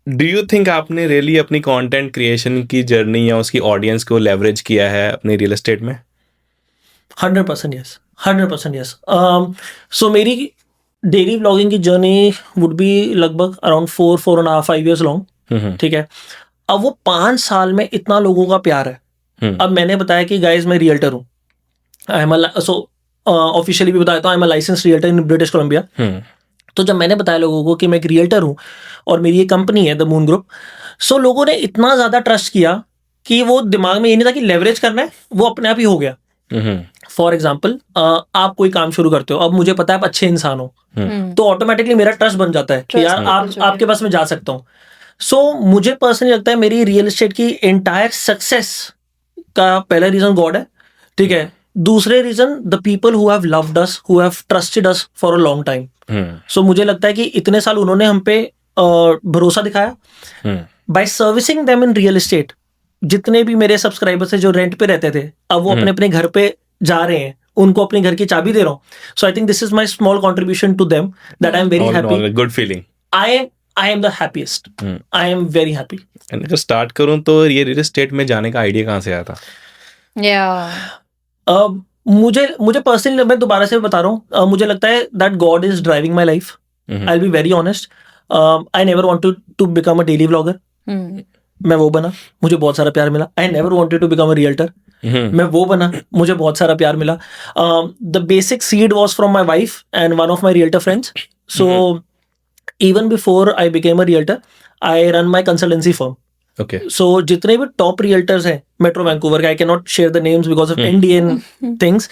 do you think आपने रियली अपनी कंटेंट क्रिएशन की जर्नी या उसकी ऑडियंस को लेवरेज किया है अपने रियल एस्टेट में? 100% yes. 100% yes. So मेरी डेली व्लॉगिंग की जर्नी वुड बी लगभग अराउंड 4.5 5 years लॉन्ग. ठीक है, अब वो 5 साल में इतना लोगों का प्यार है. अब मैंने बताया कि गाइज मैं रियल्टर हूँ, आई एम सो ऑफिशियली भी बताया था I am license realtor in British Columbia. तो जब मैंने बताया लोगों को कि मैं एक रियल्टर हूँ और मेरी ये कंपनी है द मून ग्रुप, सो लोगों ने इतना ज्यादा ट्रस्ट किया कि वो दिमाग में ये नहीं था कि लेवरेज करना है, वो अपने आप ही हो गया. फॉर एग्जाम्पल आप कोई काम शुरू करते हो, अब मुझे पता है आप अच्छे इंसान हो, तो ऑटोमेटिकली मेरा ट्रस्ट बन जाता है कि यार आपके पास मैं जा सकता हूँ. सो मुझे पर्सनली लगता है मेरी रियल एस्टेट की एंटायर सक्सेस का पहला रीजन गॉड है. ठीक है, दूसरे reason the people who have loved us, who have trusted us for a long time. So मुझे लगता है कि इतने साल उन्होंने हम पे भरोसा दिखाया by servicing them in real estate. जितने भी मेरे सब्सक्राइबर्स है जो रेंट पे रहते थे, अब वो अपने अपने घर पे जा रहे हैं, उनको अपने घर की चाबी दे रहा हूँ. So I think this is my small contribution to them that I am very happy. Good feeling. I am the happiest. I am very happy. अगर स्टार्ट करूं तो ये रियल एस्टेट में जाने का आइडिया कहाँ से आया था? Yeah. मुझे पर्सनली, मैं दोबारा से बता रहा हूँ, मुझे लगता है that God is driving my life. I will be very honest. I never wanted to become a daily vlogger. मैं वो बना, मुझे बहुत सारा प्यार मिला. I never wanted to become a realtor. मैं वो बना, मुझे बहुत सारा प्यार मिला. The basic seed was from my wife and one of my realtor friends. So even before I became a realtor I run my consultancy firm. Okay. सो जितने भी टॉप रियल्टर्स हैं मेट्रो वैंकूवर के, आई can not share the names because of Indian things.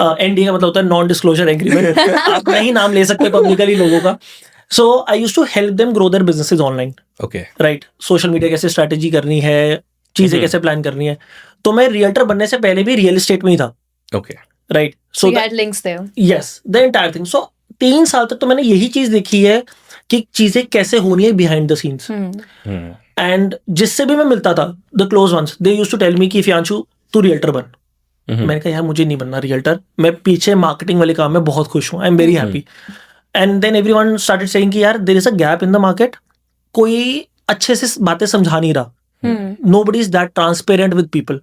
NDA का मतलब होता है non disclosure agreement. आप नहीं नाम ले सकते पब्लिकली लोगों का. So I used to help them grow their businesses online. Okay. Right, social media कैसे स्ट्रैटेजी करनी है, चीजें कैसे प्लान करनी है. तो मैं रियल्टर बनने से पहले भी रियल एस्टेट में ही था. Okay. Right. So you had links there. Yes, the entire thing. So 3 साल तक तो मैंने यही चीज देखी है कि चीजें कैसे होनी है बिहाइंड द सीन्स. एंड जिससे भी मैं मिलता था, the close ones, they used to tell me कि फियांशु तू रियल्टर बन. मैंने कहा यार मुझे नहीं बनना रियल्टर, मैं पीछे मार्केटिंग वाले काम में बहुत खुश हूँ, I am very happy. And then everyone started saying कि यार there is a gap in the market, कोई अच्छे से बातें समझा नहीं रहा. Nobody is that transparent with people.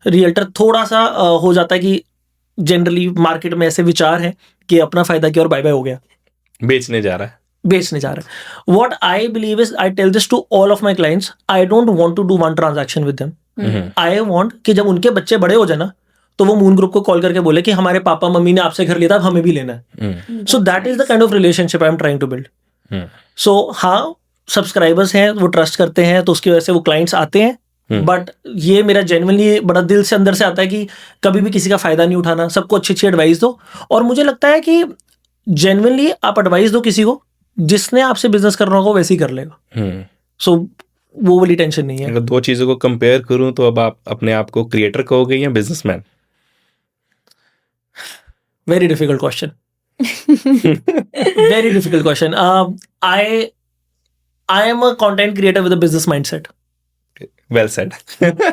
Realtor थोड़ा सा हो जाता है कि जनरली मार्केट में ऐसे विचार हैं कि अपना फायदा किया और बाय बाय हो गया, बेचने जा रहा है. What I believe is, I tell this to all of my clients, I don't want to do one transaction with them. I want कि जब उनके बच्चे बड़े हो जाए ना, तो वो मून ग्रुप को कॉल करके बोले कि हमारे पापा मम्मी ने आपसे घर लिया था, अब हमें भी लेना है. So that is the kind of relationship I am trying to build. So हाँ, सब्सक्राइबर्स हैं, वो ट्रस्ट करते हैं, तो उसकी वजह से वो क्लाइंट्स आते हैं. बट ये मेरा जेन्युइनली बड़ा दिल से अंदर से आता है कि कभी भी किसी का फायदा नहीं उठाना, सबको अच्छी अच्छी एडवाइस दो. और मुझे लगता है कि जेन्युइनली आप एडवाइस दो किसी को, जिसने आपसे बिजनेस करना होगा वैसे ही कर लेगा. सो वो वाली टेंशन नहीं है. अगर 2 चीजों को कंपेयर करूं तो अब आप अपने आप को क्रिएटर कहोगे या businessman? Very difficult question. Very difficult question. I am a content creator with a business mindset. Well said.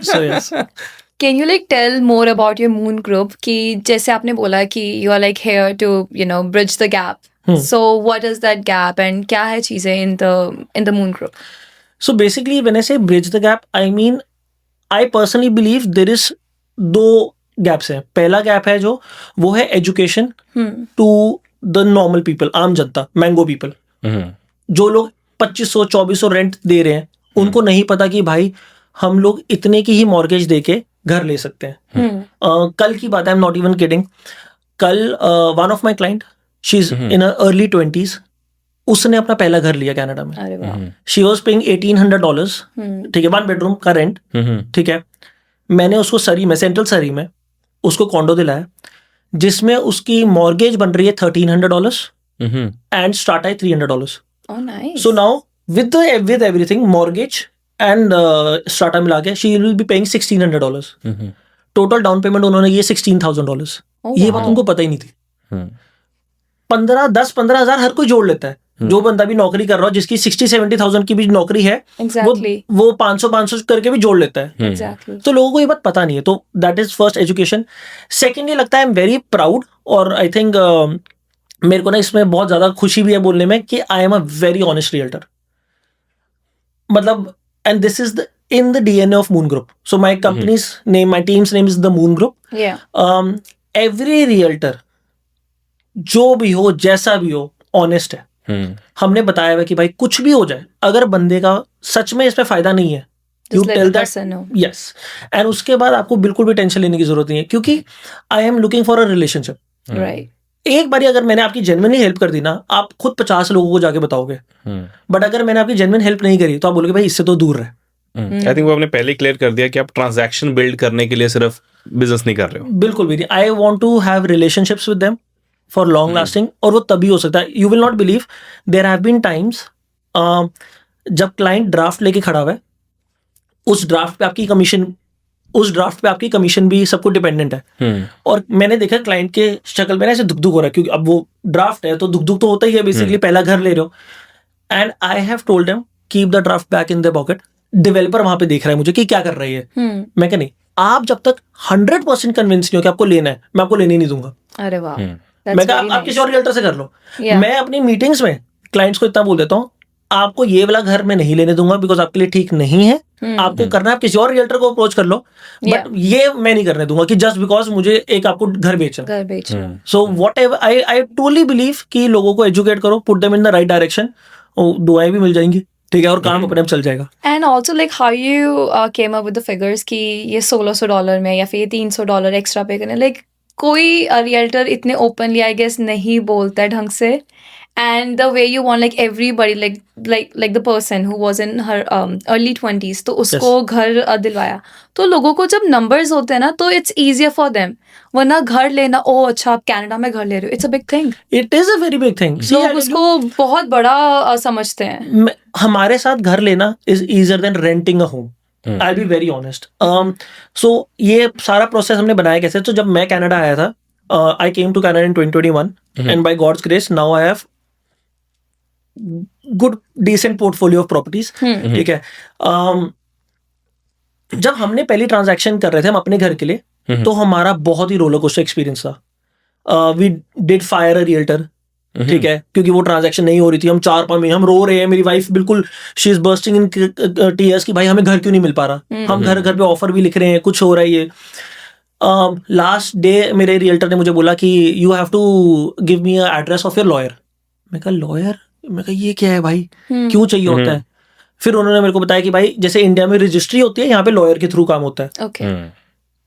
So yes. Can you like tell more about your Moon Group? कि जैसे आपने बोला कि you are like here to bridge the gap. So what is that gap and क्या है चीजें in the Moon Group? So basically, when I say bridge the gap, I mean, I personally believe there is दो gaps हैं. पहला gap है जो वो है education to the normal people, आम जनता, mango people. जो लोग 2500-2400 रेंट दे रहे हैं, उनको नहीं पता कि भाई हम लोग इतने की ही मॉर्गेज देके घर ले सकते हैं. कल की बात है, I am not even kidding. कल one of my client, she is in early 20s, उसने अपना पहला घर लिया कनाडा में. अरे वाह. शी वॉज पेइंग $1,800, ठीक है, 1 बेडरूम का रेंट, ठीक है. मैंने उसको सरी में, सेंट्रल सरी में उसको कॉन्डो दिलाया जिसमें उसकी मॉर्गेज बन रही है $1,300 एंड स्टार्ट है $300. Oh nice. So now with everything, mortgage and strata मिला के she will be paying $1,600. Total down payment उन्होंने ये $16,000. Oh, ये wow. बात उनको पता ही नहीं थी. 15 हज़ार हर कोई जोड़ लेता है. जो बंदा भी नौकरी कर रहा हो, जिसकी 60-70,000 की भी नौकरी है, Exactly. वो 500 करके भी जोड़ लेता है. Exactly. तो लोगों को ये बात पता नहीं है. तो that is first education. Secondly लगता है आई एम वेरी प्राउड, और आई थिंक मेरे को ना इसमें बहुत ज्यादा खुशी भी है बोलने में कि I am a very honest realtor. मतलब, and this is in the DNA of Moon Group. So my company's name, my team's name is the Moon Group. Yeah. Every realtor जो भी हो, जैसा भी हो, ऑनेस्ट है. हमने बताया हुआ कि भाई कुछ भी हो जाए, अगर बंदे का सच में इसमें फायदा नहीं है, you Just let tell the that. person know. Yes. एंड उसके बाद आपको बिल्कुल भी टेंशन लेने की जरूरत नहीं है, क्योंकि I am looking for a relationship. Right. एक बारी अगर मैंने आपकी जेन्युइनली हेल्प कर दी ना, आप खुद 50 लोगों को जाके बताओगे. बट अगर मैंने आपकी जेन्युइन हेल्प नहीं करी तो आप बोलोगे भाई इससे तो दूर रहे. आई थिंक वो आपने पहले क्लियर कर दिया कि आप ट्रांजैक्शन बिल्ड करने के लिए सिर्फ बिजनेस नहीं कर रहे हो. बिल्कुल भी नहीं. I want to have relationships with them for long lasting. और वो तभी हो सकता है, you will not believe, there have been times जब क्लाइंट ड्राफ्ट लेके खड़ा हुआ है, उस ड्राफ्ट पे आपकी कमीशन भी सब कुछ डिपेंडेंट है. और मैंने देखा क्लाइंट के शक्ल में ना ऐसे दुख हो रहा है, क्योंकि अब वो ड्राफ्ट है तो दुख तो होता ही है बेसिकली. पहला घर ले रहे हो. And I have told them keep the draft back in the pocket. Developer वहां पे देख रहा है मुझे कि क्या कर रही है. मैं कह नहीं, आप जब तक 100% कन्विंस नहीं हो कि आपको लेना है, मैं आपको लेने नहीं दूंगा. अरे वाह. मैं कहा आप किसी और रियल्टर से कर लो. Yeah. मैं अपनी मीटिंग्स में क्लाइंट्स को इतना बोल देता हूँ, आपको ये वाला घर मैं नहीं लेने दूंगा बिकॉज आपके लिए ठीक नहीं है. आपको करना है, आप किसी और रियल्टर को अप्रोच कर लो, बट ये मैं नहीं करने दूंगा कि जस्ट बिकॉज मुझे एक आपको घर बेचना. घर बेचना. So what ever, I totally believe कि लोगों को एजुकेट करो, put them in the right direction, दुआएं भी मिल जाएंगी, ठीक है, और काम अपने आप चल जाएगा. And also like how you came up with the figures कि ये $1,600 में या फिर ये $300 एक्स्ट्रा पे करने, like कोई रियल्टर इतने ओपनली आई गेस नहीं बोलता है ढंग से. And the way you want like everybody like the person who was in her early 20s, तो उसको घर दिलवाया. तो लोगों को जब numbers होते हैं ना, तो it's easier for them. वरना घर लेना, ओ अच्छा आप कनाडा में घर ले रहे हो, it's a big thing. It is a very big thing. लोग उसको बहुत बड़ा समझते हैं. हमारे साथ घर लेना is easier than renting a home. I'll be very honest. So ये सारा प्रोसेस हमने बनाया कैसे. तो जब मैं कनाडा आया था, I came to Canada in 2021 and by God's grace now I have good decent portfolio of properties. ठीक है. जब हमने पहली ट्रांजैक्शन कर रहे थे हम अपने घर के लिए, तो हमारा बहुत ही रोलर कोस्टर एक्सपीरियंस था. We did fire a realtor, ठीक है, क्योंकि वो ट्रांजैक्शन नहीं हो रही थी. हम 4-5 महीने हम रो रहे हैं, मेरी वाइफ बिल्कुल she is bursting in tears कि भाई हमें घर क्यों नहीं मिल पा रहा. हम घर पे ऑफर भी लिख रहे हैं, कुछ हो रहा है. ये लास्ट डे मेरे रियल्टर ने मुझे बोला कि you have to give me a address of your lawyer. मैं कहा लॉयर, मैं कहा ये क्या है भाई, क्यों चाहिए होता है. फिर उन्होंने मेरे को बताया कि भाई जैसे इंडिया में रजिस्ट्री होती है, यहाँ पे लॉयर के थ्रू काम होता है. Okay.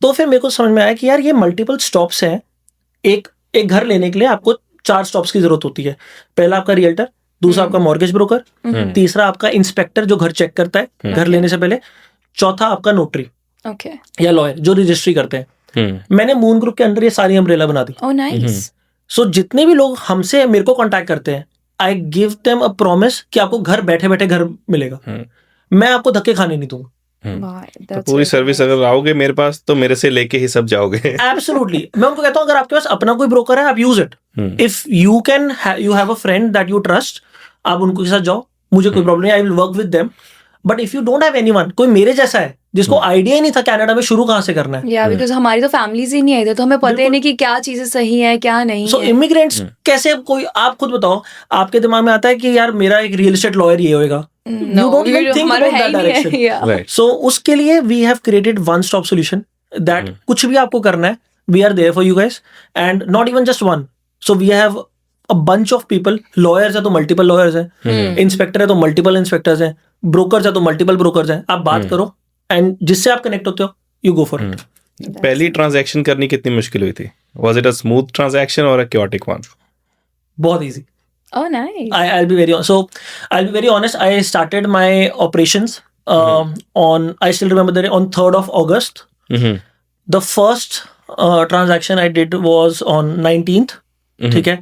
तो फिर मेरे को समझ में आया कि यार ये मल्टीपल स्टॉप्स हैं. एक घर लेने के लिए आपको 4 स्टॉप्स की जरूरत होती है. पहला आपका रियल्टर, दूसरा आपका मॉर्गेज ब्रोकर, तीसरा आपका इंस्पेक्टर जो घर चेक करता है घर लेने से पहले, चौथा आपका नोटरी Okay. या लॉयर जो रजिस्ट्री करते हैं. मैंने मून ग्रुप के अंदर ये सारी अम्ब्रेला बना दी. Oh nice. सो जितने भी लोग हमसे मेरे को कांटेक्ट करते हैं, I give them a promise कि आपको घर बैठे बैठे घर मिलेगा. मैं आपको धक्के खाने नहीं दूंगा. तो पूरी सर्विस अगर आओगे मेरे पास तो मेरे से लेके ही सब जाओगे. एब्सोल्युटली. मैं उनको कहता हूँ अगर आपके पास अपना कोई ब्रोकर है, आप use it. If you can you have a friend that you trust, आप उनके साथ जाओ, मुझे कोई प्रॉब्लम नहीं, I will work with them. But if you don't have anyone, कोई मेरे जैसा है जिसको आइडिया ही नहीं था कनाडा में शुरू कहाँ से करना है. या बिकॉज हमारी तो फैमिलीज ही नहीं आई थी, तो हमें पता ही बिल्कुल. नहीं कि क्या चीजें सही है क्या नहीं सो है. इमिग्रेंट्स कैसे, कोई आप खुद बताओ, आपके दिमाग में आता है कि यार मेरा एक रियल एस्टेट लॉयर ये होएगा. No, You don't even think हमारा about है that ही नहीं है. direction. Yeah. राइट. So उसके लिए we have created one stop solution that कुछ भी आपको करना है, we are there for you guys, and not even just one. So we have a bunch of people. Lawyers है तो multiple lawyers हैं, इंस्पेक्टर है तो multiple inspectors हैं, brokers है तो multiple brokers हैं. आप बात करो and जिससे आप कनेक्ट होते हो, you go for it. पहली ट्रांजैक्शन करनी कितनी मुश्किल हुई थी? Was it a smooth transaction और अ chaotic one? बहुत easy. Oh, nice. I'll be very I'll be very honest. I started my operations on, I still remember the day, on 3rd of August. Mm-hmm. The first transaction I did was on 19th. ठीक है.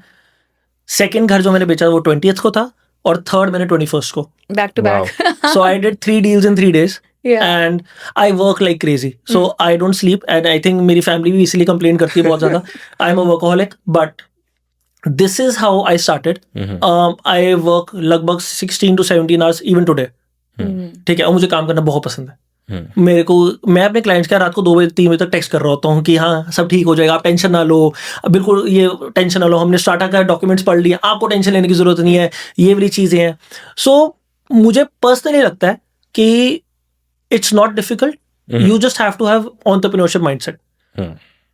Second घर जो मैंने बेचा वो 20th को था, और थर्ड मैंने 21st को. Back to back. So I did 3 deals in 3 days. Yeah. And I work like crazy. So I don't sleep, and I think मेरी family भी इसीलिए complain करती है बहुत ज़्यादा. I'm a workaholic, but this is how I started. I work लगभग 16 to 17 hours even today. ठीक है, और मुझे काम करना बहुत पसंद है. मेरे को, मैं अपने क्लाइंट्स का रात को 2 बजे 3 बजे तक टेक्स्ट कर रहा होता हूँ कि हाँ सब ठीक हो जाएगा, आप टेंशन ना लो, बिल्कुल ये टेंशन ना लो, हमने स्टार्टा का डॉक्यूमेंट्स पढ़ लिए, आपको टेंशन लेने की जरूरत नहीं है, ये वाली चीज़ें हैं. सो मुझे पर्सनली लगता है कि it's not difficult, you just have to have entrepreneurship mindset.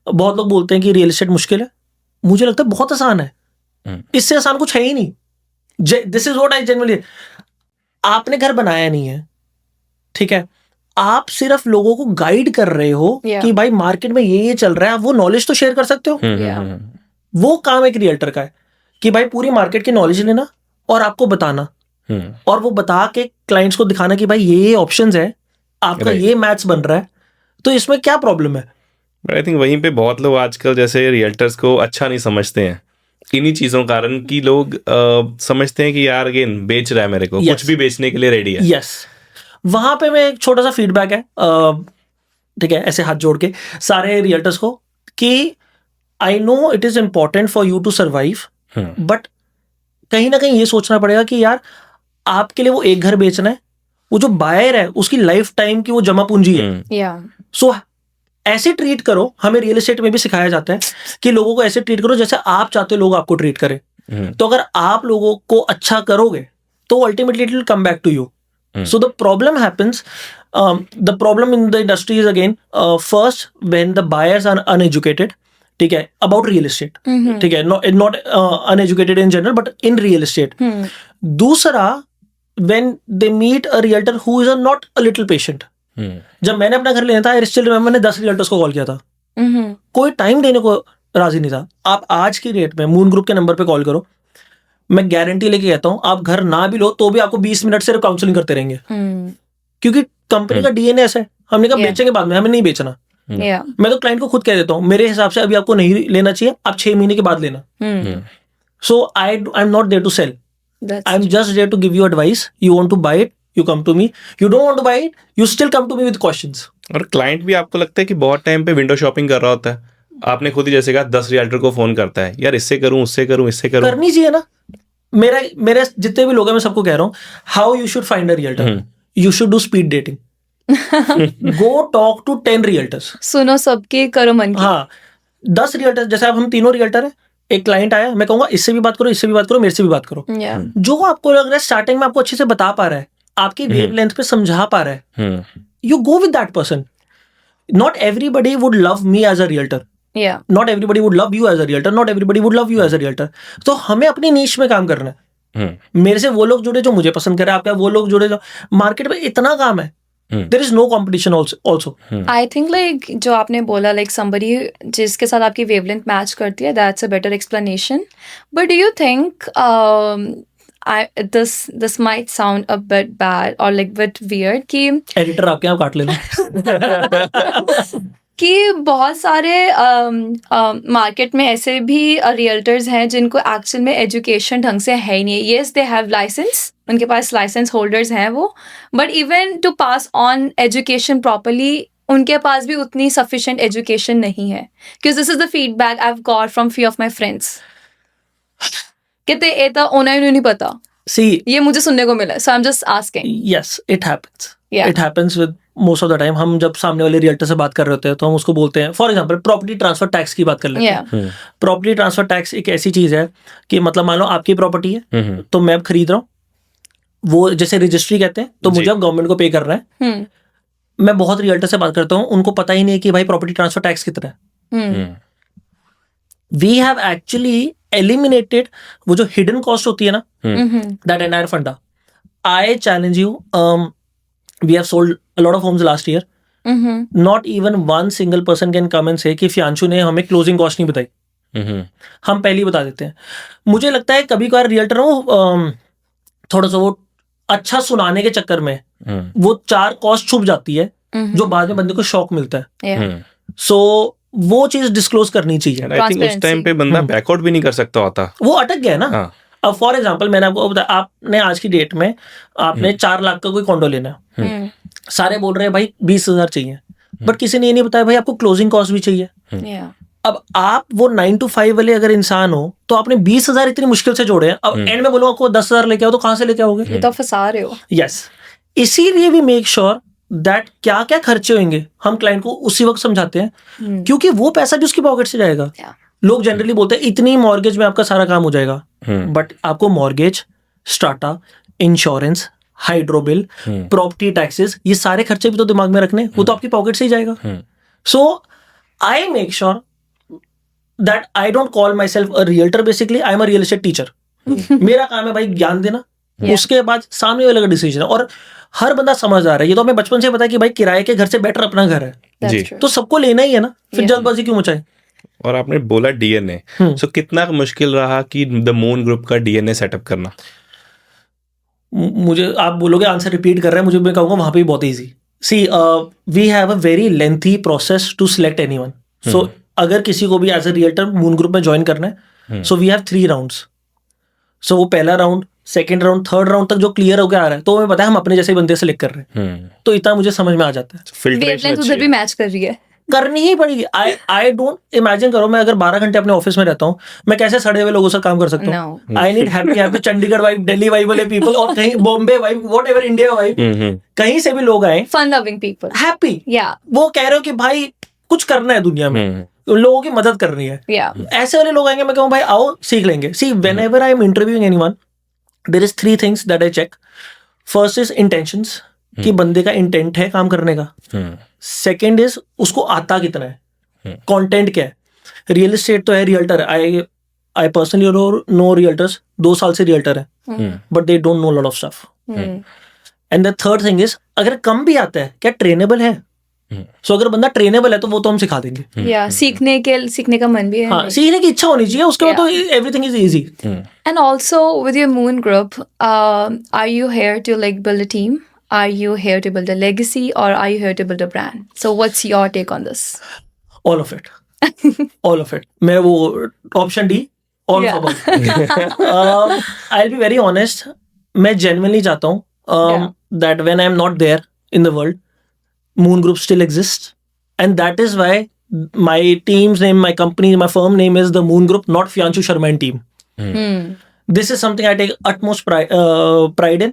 बहुत लोग बोलते हैं कि रियल एस्टेट मुश्किल है, मुझे लगता है बहुत आसान है. इससे आसान कुछ है ही नहीं. This is what I generally, आपने घर बनाया नहीं है, ठीक है, आप सिर्फ लोगों को गाइड कर रहे हो कि भाई मार्केट में ये चल रहा है, आप वो नॉलेज तो शेयर कर सकते हो. वो काम एक रियल्टर का है कि भाई पूरी मार्केट की नॉलेज लेना और आपको बताना, और वो बता के क्लाइंट्स को दिखाना कि भाई ये ऑप्शंस है, आपका ये मैथ्स बन रहा है, तो इसमें क्या प्रॉब्लम है. बट आई थिंक वहीं पे बहुत लोग आजकल जैसे रियल्टर्स को अच्छा नहीं समझते हैं इन्हीं चीजों के कारण कि लोग समझते हैं कि यार अगेन बेच रहा है मेरे को, कुछ भी बेचने के लिए रेडी है. यस, वहां पे मैं एक छोटा सा फीडबैक है, ठीक है, ऐसे हाथ जोड़ के सारे रियल्टर्स को, कि I know it is important for you to survive, but कहीं ना कहीं ये सोचना पड़ेगा कि यार आपके लिए वो एक घर बेचना है, वो जो बायर है उसकी लाइफ टाइम की वो जमा पूंजी है. सो ऐसे ट्रीट करो. हमें रियल एस्टेट में भी सिखाया जाता है कि लोगों को ऐसे ट्रीट करो जैसे आप चाहते हो लोग आपको ट्रीट करें. तो अगर आप लोगों को अच्छा करोगे तो ultimately it will come back to you. So the problem happens, the problem in the industry is again, first when the buyers are uneducated, ठीक है, about real estate, ठीक है, not uneducated in general but in real estate. दूसरा, when they meet a realtor who is not a little patient. जब मैंने अपना घर लेना था, I still remember, मैंने 10 realtors को कॉल किया था, कोई टाइम देने को राजी नहीं था. आप आज की डेट में मून ग्रुप के नंबर पे कॉल करो, मैं गारंटी लेके कहता हूं आप घर ना भी लो तो भी आपको 20 मिनट सिर्फ काउंसलिंग करते रहेंगे, क्योंकि कंपनी का डीएनए ऐसा है. हमने कहा बेचेंगे बाद में, हमें नहीं बेचना. मैं तो क्लाइंट को खुद कह देता हूं मेरे हिसाब से अभी आपको नहीं लेना चाहिए, आप 6 महीने के बाद लेना. So I am not there to sell, I am just there to give you advice. You want to buy it, you come to me. You don't want to buy it, you still come to me with questions. और client भी आपको लगता है कि बहुत time पे window shopping कर रहा होता है. आपने खुद ही जैसे कहा 10 रियल्टर को फोन करता है, यार इससे करूं, उससे करूं, इससे करूं. करनी चाहिए ना. मेरे जितने भी लोग हैं मैं सबको कह रहा हूँ, how you should find a realtor. You should do speed dating. Go talk to 10 realtors. सुनो सबके, करो मन की. हाँ, 10 रियल्टर्स, जैसे अब हम तीनों रियल्टर हैं, एक क्लाइंट आया, मैं कहूंगा इससे भी बात करो, इससे भी बात करो, मेरे से भी बात करो. जो आपको लग रहा है स्टार्टिंग में आपको अच्छे से बता पा रहा है, आपकी वेवलेंथ पे समझा पा रहा है, you go with that person. Not everybody would love me as a realtor. Not everybody would love you as a realtor. Not everybody would love you as a realtor. तो हमें अपनी नीश में काम करना है. मेरे से वो लोग जुड़े जो मुझे पसंद करे, आपका वो लोग जुड़े जो, मार्केट में इतना काम है. There is no competition also. I think like जो आपने बोला like somebody जिसके साथ आपकी wavelength match करती है, that's a better explanation. But do you think this might sound a bit bad or like bit weird कि एडिटर आपके यहाँ काट लेना कि बहुत सारे मार्केट में ऐसे भी रियल्टर्स हैं जिनको एक्चुअल में एजुकेशन ढंग से है ही नहीं. येस दे हैव लाइसेंस, उनके पास लाइसेंस होल्डर्स हैं वो, but even to pass on education properly उनके पास भी उतनी सफिशिएंट एजुकेशन नहीं है. Because this is the feedback I have got from few of my friends. कहते ये तो उन्हें नहीं पता, See, ये मुझे सुनने को मिला, so I'm just asking. yes, it happens. Yeah. It happens with most of the time. हम जब सामने वाले रियल्टर से बात कर रहे होते हैं तो हम उसको बोलते हैं, for example property transfer tax की बात कर लेते हैं। Yeah. प्रॉपर्टी ट्रांसफर टैक्स एक ऐसी चीज है कि मतलब मान लो आपकी प्रॉपर्टी है तो मैं अब खरीद रहा हूँ, वो जैसे रजिस्ट्री कहते हैं, तो जी। मुझे अब गवर्नमेंट को पे करना है। Hmm. मैं बहुत रियल्टर से बात करता हूँ, उनको पता ही नहीं है कि भाई प्रॉपर्टी ट्रांसफर टैक्स कितना है। Hmm. We have actually eliminated वो जो हिडन कॉस्ट होती है ना, Mhm. that entire funda. I challenge you. We have sold a lot of homes last year. Mhm. Not even one single person can come and say कि फियांशु ने हमें closing cost नहीं बताई। हम पहले ही बता देते हैं। मुझे लगता है कभी कभार रियल्टर थोड़ा सा वो अच्छा सुनाने के चक्कर में वो 4 कॉस्ट छुप जाती है Mhm. जो बाद में बंदे को शौक मिलता है। Yeah. सो वो चीज डिस्क्लोज करनी चाहिए। आई थिंक उस टाइम पे बंदा बैकआउट भी नहीं कर सकता होता। वो अटक गया है ना। हाँ। अब फॉर एग्जाम्पल मैंने आपको बताया, आपने आज की डेट में आपने 4 लाख का कोई कॉन्डो लेना है, Hmm. सारे बोल रहे हैं भाई 20,000 चाहिए, बट किसी ने ये नहीं बताया भाई आपको क्लोजिंग कॉस्ट भी चाहिए। Yeah. अब आप वो 9 to 5 वाले अगर इंसान हो तो आपने 20,000 इतनी मुश्किल से जोड़े हैं, अब एंड में बोलूंगा आपको 10,000 लेके आओ तो कहाँ से लेके आओगे? ये तो फंसा रहे हो। यस, इसीलिए वी मेक श्योर दैट क्या क्या खर्चे होंगे हम क्लाइंट को उसी वक्त समझाते हैं, क्योंकि वो पैसा भी उसकी पॉकेट से जाएगा। Yeah. लोग जनरली बोलते हैं इतनी मॉर्गेज में आपका सारा काम हो जाएगा, बट आपको mortgage, strata, insurance, hydro bill, property taxes, ये सारे खर्चे भी तो दिमाग में रखने, वो तो आपकी पॉकेट से ही जाएगा। So I make sure that I don't call myself a realtor, basically I am a real estate teacher. मेरा काम है भाई ज्ञान देना, उसके बाद सामने वाले का डिसीजन है। और हर बंदा समझदार है, ये तो हमें बचपन से पता है कि भाई किराए के घर से बेटर अपना घर है, That's जी। true. तो सबको लेना ही है ना, फिर Yeah. जल्दबाजी क्यों मचाए? और आपने बोला डीएनए, सो कितना मुश्किल रहा कि द मून ग्रुप का डीएनए सेटअप करना? मुझे आप बोलोगे आंसर रिपीट कर रहे हैं, मुझे मैं कहूंगा वहां पे भी बहुत easy. See we have a very lengthy process to select anyone. So अगर किसी को भी as a realtor Moon Group में ज्वाइन करना है, so we have 3 rounds. So वो पहला round, second round, third round तक जो क्लियर होकर आ रहा है तो हमें पता है हम अपने जैसे बंदे सेलेक्ट कर रहे हैं, तो इतना मुझे समझ में आ जाता है। फिल्ट्रेशन Wavelength उधर भी मैच कर रही है। करनी ही पड़ेगी। आई डोंट इमेजिन करो मैं अगर 12 घंटे अपने ऑफिस में रहता हूँ, मैं कैसे सड़े हुए लोगों से काम कर सकता हूँ? No. I need happy Chandigarh vibe, Delhi vibe वाले पीपल, और कहीं Bombay vibe, what ever India vibe, कहीं से भी लोग आए Fun loving people. Happy, Yeah. वो कह रहे हो कि भाई कुछ करना है दुनिया में, लोगों की मदद करनी है। Yeah. ऐसे वाले लोग आएंगे, मैं कहूँ भाई आओ सीख लेंगे। See whenever I am interviewing anyone, there is 3 things that I check. First is intentions, कि बंदे का इंटेंट है काम करने का। सेकेंड इज उसको आता कितना है, कंटेंट क्या है। रियल एस्टेट तो है, रियल्टर है, आई पर्सनली नो रियल्टर्स, 2 साल से रियल्टर है, but they don't know lot of stuff. And the third thing is अगर कम भी आता है क्या ट्रेनेबल है। सो अगर बंदा ट्रेनेबल है तो वो तो हम सिखा देंगे। Yeah. सीखने का मन भी है। हाँ, सीखने की इच्छा होनी चाहिए, उसके बाद तो everything is easy. And also with your Moon Group, are you here to like build a team? Are you here to build a legacy, or are you here to build a brand? So what's your take on this? All of it, all of it. मैं वो option D, all Yeah. Of I will be very honest, मैं genuinely चाहता हूँ Yeah. That when I am not there in the world, Moon Group still exist, and that is why my team's name, my company, my firm name is the Moon Group, not Fiyanshu Sharma and team. This is something I take utmost pride in,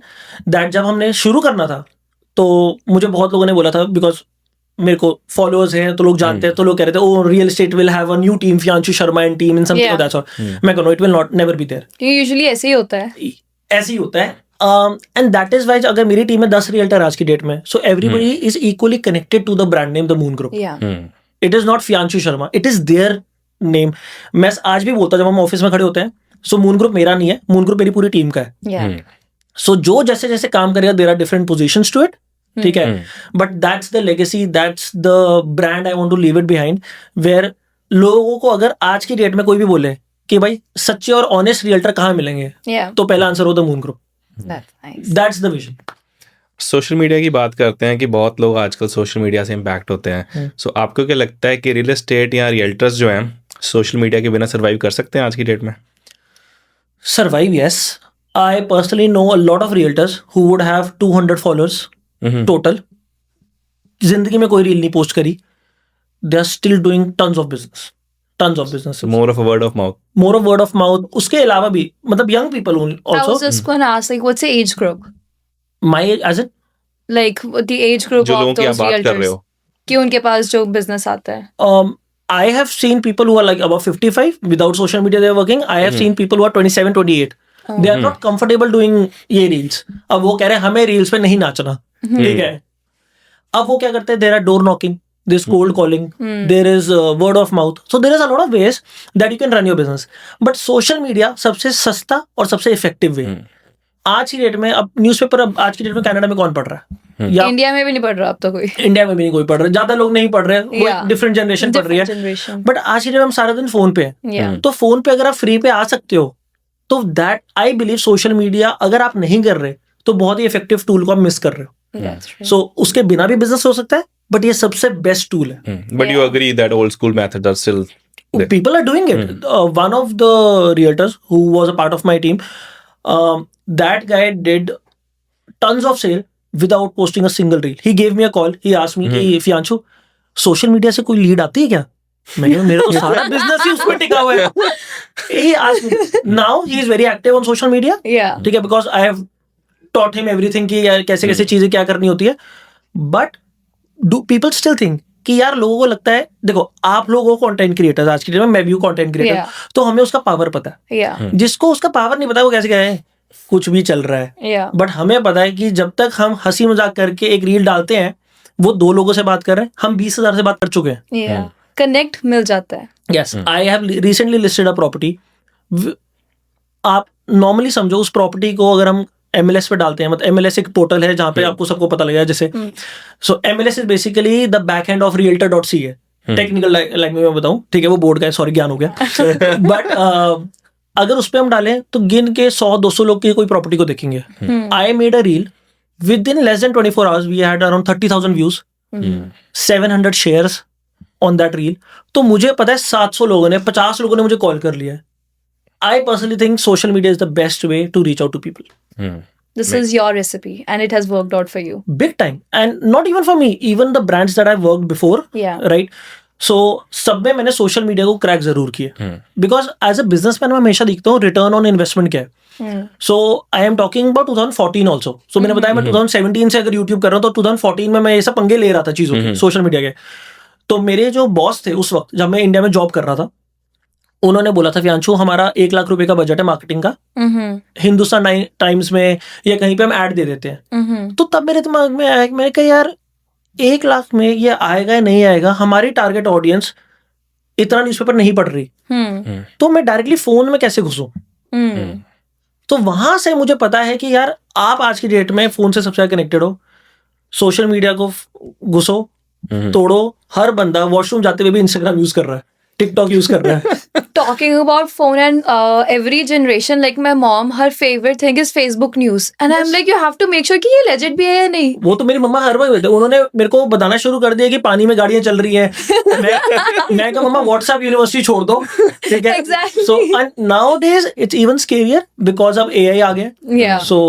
that जब हमने शुरू करना था तो मुझे बहुत लोगों ने बोला था, बिकॉज मेरे को फॉलोअर्स हैं तो लोग जानते हैं, तो लोग कह रहे थे oh real estate will have a new team, Fiyanshu Sharma and team in something Yeah. That's all. मैं कहूँ it will not never be there, usually ऐसे ही होता है। ऐसे ही होता है। एंड दैट इज वाई अगर मेरी टीम में 10 रियल्टर आज की डेट में, so everybody is equally connected to the brand name the Moon Group. Yeah. It is not Fiyanshu Sharma, it is their name. मैं आज भी बोलता हूं जब हम ऑफिस में खड़े होते हैं, सो मून ग्रुप मेरा नहीं है, मून ग्रुप मेरी पूरी टीम का है। Yeah. सो जो जैसे जैसे काम करेगा, there are different positions to it, ठीक है, but that's the legacy, that's the brand I want to leave it behind, where लोगों को अगर आज की डेट में कोई भी बोले कि भाई सच्चे और ऑनेस्ट रियल्टर कहाँ मिलेंगे, Yeah. तो पहला आंसर हो the Moon group. That's nice. That's the vision. Social media की बात करते हैं कि बहुत लोग आजकल सोशल मीडिया से इम्पैक्ट होते हैं, सो आपको क्या लगता है कि रियल एस्टेट या रियल्टर्स जो हैं सोशल मीडिया के बिना सर्वाइव कर सकते हैं आज की डेट में? Survive, yes. I personally know a lot of realtors who would have 200 followers total. जिंदगी में कोई रील नहीं पोस्ट करी, they are still doing tons of business. tons of businesses. more of a word of mouth. More of word of mouth. उसके अलावा भी मतलब young people I also. was just going to ask, like, what's the age group? My as in Like, the age group जो लोगों of की आप those बात कर रहे realtors. हो. कि उनके पास जो business आता है. I have seen people who are like above 55 without social media they are working. I have seen people who are 27, 28. They are not comfortable doing ये reels. अब वो कह रहे हैं हमें reels पे नहीं नाचना. ठीक है. अब वो क्या करते हैं? There are door knocking. There is cold calling. There is word of mouth. So there is a lot of ways that you can run your business. But social media सबसे सस्ता और सबसे effective way. आज की date में अब newspaper अब आज की डेट में कनाडा में कौन पढ़ रहा है? या इंडिया में भी नहीं पढ़ रहा अब तो कोई. इंडिया में भी नहीं कोई पढ़ रहा, ज्यादा लोग नहीं पढ़ रहे, वो Yeah. डिफरेंट जनरेशन पढ़ रही है. Different generation. बट आज की डेट में हम सारा दिन फोन पे हैं. Yeah. तो फोन पे अगर आप फ्री पे आ सकते हो तो that I believe social media अगर आप नहीं कर रहे तो बहुत ही इफेक्टिव टूल को आप मिस कर रहे हो. That's true. सो उसके बिना भी बिजनेस हो सकता है बट ये सबसे बेस्ट टूल है. But you agree that old school methods are still there. People are doing it. One of the realtors who was a part of my team, that guy did tons of sale without posting a single reel. He gave me a call. He asked me कि फियांशु social media से कोई lead आती है क्या? मैंने कहा मेरा तो सारा बिजनेस ही उस पर टिका हुआ है. He asked me. Now he is very active on social media. Yeah. ठीक है, because I have taught him everything कि यार कैसे कैसे चीजें क्या करनी होती है. But do people still think कि यार लोगों को लगता है, देखो आप लोगों को कंटेंट क्रिएटर्स आज की डेट में, मैं भी हूँ कंटेंट क्रिएटर, Yeah. तो हमें उसका पावर पता है. Yeah. जिसको उसका पावर नहीं पता वो कैसे कहे कुछ भी चल रहा है. Yeah. बट हमें पता है कि जब तक हम हंसी मजाक करके एक रील डालते हैं वो 2 लोगों से बात कर रहे हैं, हम 20,000 से बात कर चुके हैं. Yeah. Connect मिल जाता है. Yes, I have recently listed a property. आप नॉर्मली समझो उस प्रॉपर्टी को अगर हम MLS पे डालते हैं, मतलब MLS एक पोर्टल है जहाँ पे आपको सबको पता लगेगा जैसे. सो MLS is basically the back end of realtor.ca. Technical language में बताऊं, ठीक है, वो बोर्ड का है, सॉरी ज्ञान हो गया. बट अगर उस पे हम डालें तो गिन के 100-200 लोग की कोई प्रॉपर्टी को देखेंगे. I made a reel within less than 24 hours we had around 30,000 views, 700 shares on that reel. तो मुझे पता है 700 लोगों ने, 50 लोगों ने मुझे कॉल कर लिया है. I personally think social media is the best way to reach out to people. This is your recipe and it has worked out for you. Big time. And not even for me, even the brands that I've worked before, Yeah. right? So सब में मैंने social media को crack जरूर किया, because as a businessman मैं हमेशा देखता हूँ रिटर्न ऑन इन्वेस्टमेंट क्या है. So I am talking about 2014 also. So मैंने बताया मैं 2017 से अगर यूट्यूब कर रहा हूँ तो 2014 में मैं ये सब पंगे ले रहा था चीजों के, सोशल मीडिया के. तो मेरे जो बॉस थे उस वक्त जब मैं इंडिया में जॉब कर रहा था, उन्होंने बोला था फियांशु हमारा 1 लाख रुपए का बजट है मार्केटिंग का, हिंदुस्तान टाइम्स में या कहीं पे हम ऐड दे देते हैं. तो तब मेरे दिमाग में आया, मैंने कहा यार 1 लाख में ये आएगा या नहीं आएगा, हमारी टारगेट ऑडियंस इतना न्यूज़पेपर नहीं पढ़ रही, तो मैं डायरेक्टली फोन में कैसे घुसूं. तो वहां से मुझे पता है कि यार आप आज की डेट में फोन से सबसे ज्यादा कनेक्टेड हो. सोशल मीडिया को घुसो, तोड़ो. हर बंदा वॉशरूम जाते हुए भी इंस्टाग्राम यूज कर रहा है, टिकटॉक यूज कर रहा है. Talking about phone and every generation, like my mom, her favorite thing is Facebook news, and I'm like, you have to make sure कि ये legit भी है या नहीं. वो तो मेरी मम्मा हर बार बोलते हैं, उन्होंने मेरे को बताना शुरू कर दिया कि पानी में गाड़ियां चल रही हैं. मैं कहा मम्मा व्हाट्सएप यूनिवर्सिटी छोड़ दो, ठीक है. Exactly. So and nowadays it's even scarier because अब AI आ गया. Yeah. So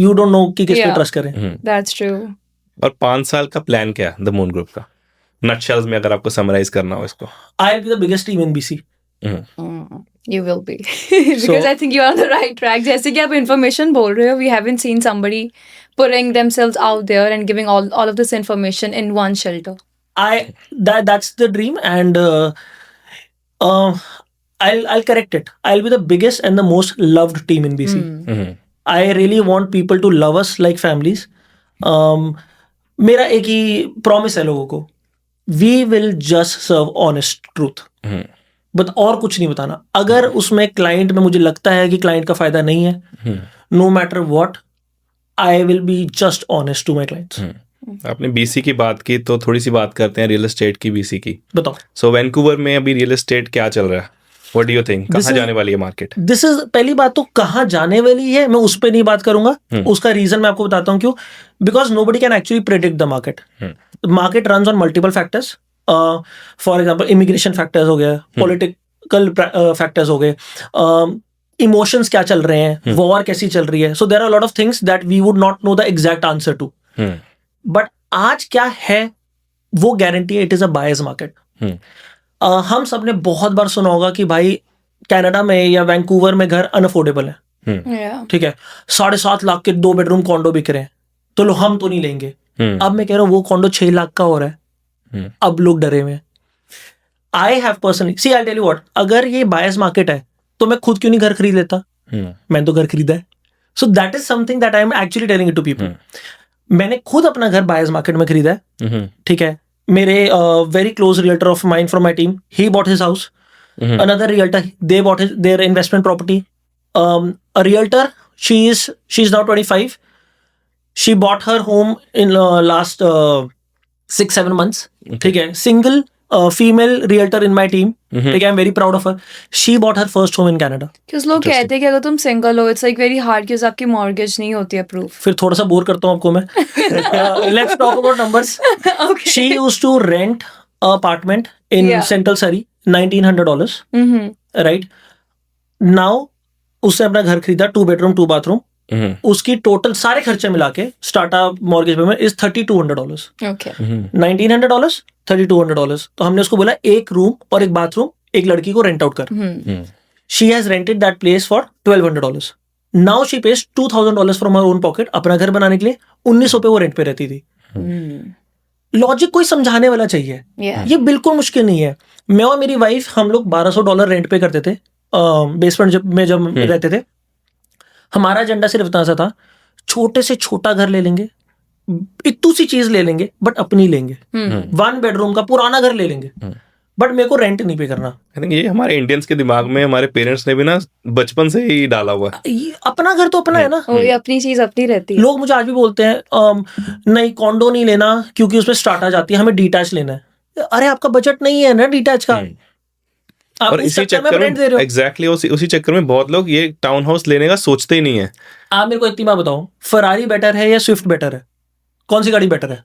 you don't know कि किस पे Yeah. ट्रस्ट करें. That's true. और 5 साल का प्लान क्या है द मून ग्रुप का, नटशेल्स में अगर आपको समराइज करना हो इसको? I'll be the biggest team in BC. You will be. Because I think you're on the right track. जैसे कि आप information बोल रहे हो, we haven't seen somebody putting themselves out there and giving all of this information in one shelter. That's the dream, and I'll correct it. I'll be the biggest and the most loved team in BC. I really want people to love us like families. मेरा एक ही promise है लोगों को, we will just serve honest truth. But और कुछ नहीं बताना. अगर उसमें क्लाइंट में मुझे लगता है कि क्लाइंट का फायदा नहीं है, no matter what, I will be just honest to my clients. आपने BC की बात की तो थोड़ी सी बात करते हैं रियल एस्टेट की, BC की. बताओ. सो वैंकूवर में अभी रियल एस्टेट क्या चल रहा है? What do you think, This कहाँ is- जाने वाली है मार्केट? दिस इज पहली बात तो कहाँ जाने वाली है मैं उस पर नहीं बात करूंगा. उसका रीजन मैं आपको बताता हूँ क्यों. Because nobody can actually predict the market. Market runs on multiple factors. For example immigration factors हो गया, पॉलिटिकल फैक्टर्स हो गए, इमोशंस क्या चल रहे हैं, वॉर कैसी चल रही है. So there are lot of things that we would not know the exact answer to. But आज क्या है वो गारंटी है, it is a buyer's market. हम सबने बहुत बार सुना होगा कि भाई कनाडा में या वैंकूवर में घर अनअफोर्डेबल है, Yeah. ठीक है, 7.5 लाख के 2 बेडरूम कॉन्डो बिक रहे हैं, तो लो हम तो नहीं लेंगे। अब मैं कह रहा हूँ वो कॉन्डो 6 लाख का हो रहा है, अब लोग डरे हुए हैं। I have personally see I tell you what, अगर ये बायर्स मार्केट है तो मैं खुद क्यों नहीं घर खरीद लेता? मैंने तो घर खरीदा है। So that is something that I am actually telling it to people. मैंने खुद अपना घर बायर्स मार्केट में खरीदा है, ठीक है। मेरे very close realtor of mine from my team, he bought his house, another realtor, they bought their investment property. A realtor, she is now 25. She bought her home in last 6-7 months. ठीक है, single female realtor in my team. ठीक है, I'm very proud of her. She bought her first home in Canada. क्योंकि लोग कहते हैं कि अगर तुम सिंगल हो, इट्स लाइक वेरी हार्ड क्योंकि आपकी मॉर्गेज नहीं होती अप्रूव। फिर थोड़ा सा बोर करता हूँ आपको मैं। Let's talk about numbers. She used to rent an apartment in Yeah. Central Surrey, $1,900. Right now उसने अपना घर खरीदा, 2 बेडरूम 2 बाथरूम, उसकी टोटल सारे खर्चे मिला के startup mortgage payment is $3,200। Okay. $1,900, $3,200। तो हमने उसको बोला एक रूम और एक बाथरूम एक लड़की को रेंट आउट कर। She has rented that place for $1,200। Now she page $2,000 from her own pocket अपना घर बनाने के लिए। 1900 पे वो रेंट पे रहती थी। लॉजिक कोई समझाने वाला चाहिए, Yeah. ये बिल्कुल मुश्किल नहीं है। मैं और मेरी वाइफ हम लोग $1,200 रेंट पे करते थे बेसमेंट में जब रहते थे। हमारा एजेंडा सिर्फ इतना सा था, छोटे से छोटा घर ले लेंगे, इतू सी चीज ले लेंगे बट अपनी लेंगे, 1 बेडरूम का पुराना घर ले लेंगे बट मेरे को रेंट नहीं पे करना। आई थिंक ये हमारे इंडियंस के दिमाग में हमारे पेरेंट्स ने भी ना बचपन से ही डाला हुआ है। ये अपना घर तो अपना है ना। ओ, ये अपनी चीज अपनी रहती है। लोग मुझे आज भी बोलते हैं नहीं कॉन्डो नहीं लेना क्योंकि उसमें स्टार्ट आ जाती है, हमें डिटैच लेना है। अरे आपका बजट नहीं है ना डिटैच का, आप और इस इसी चक्कर में चक्कर रेंट दे रहे में हो। एग्जैक्टली उसी चक्कर में बहुत लोग ये टाउन हाउस लेने का सोचते ही नहीं है। आप मेरे को इतनी बात बताओ, फरारी बेटर है या स्विफ्ट बेटर है? कौन सी गाड़ी बेटर है?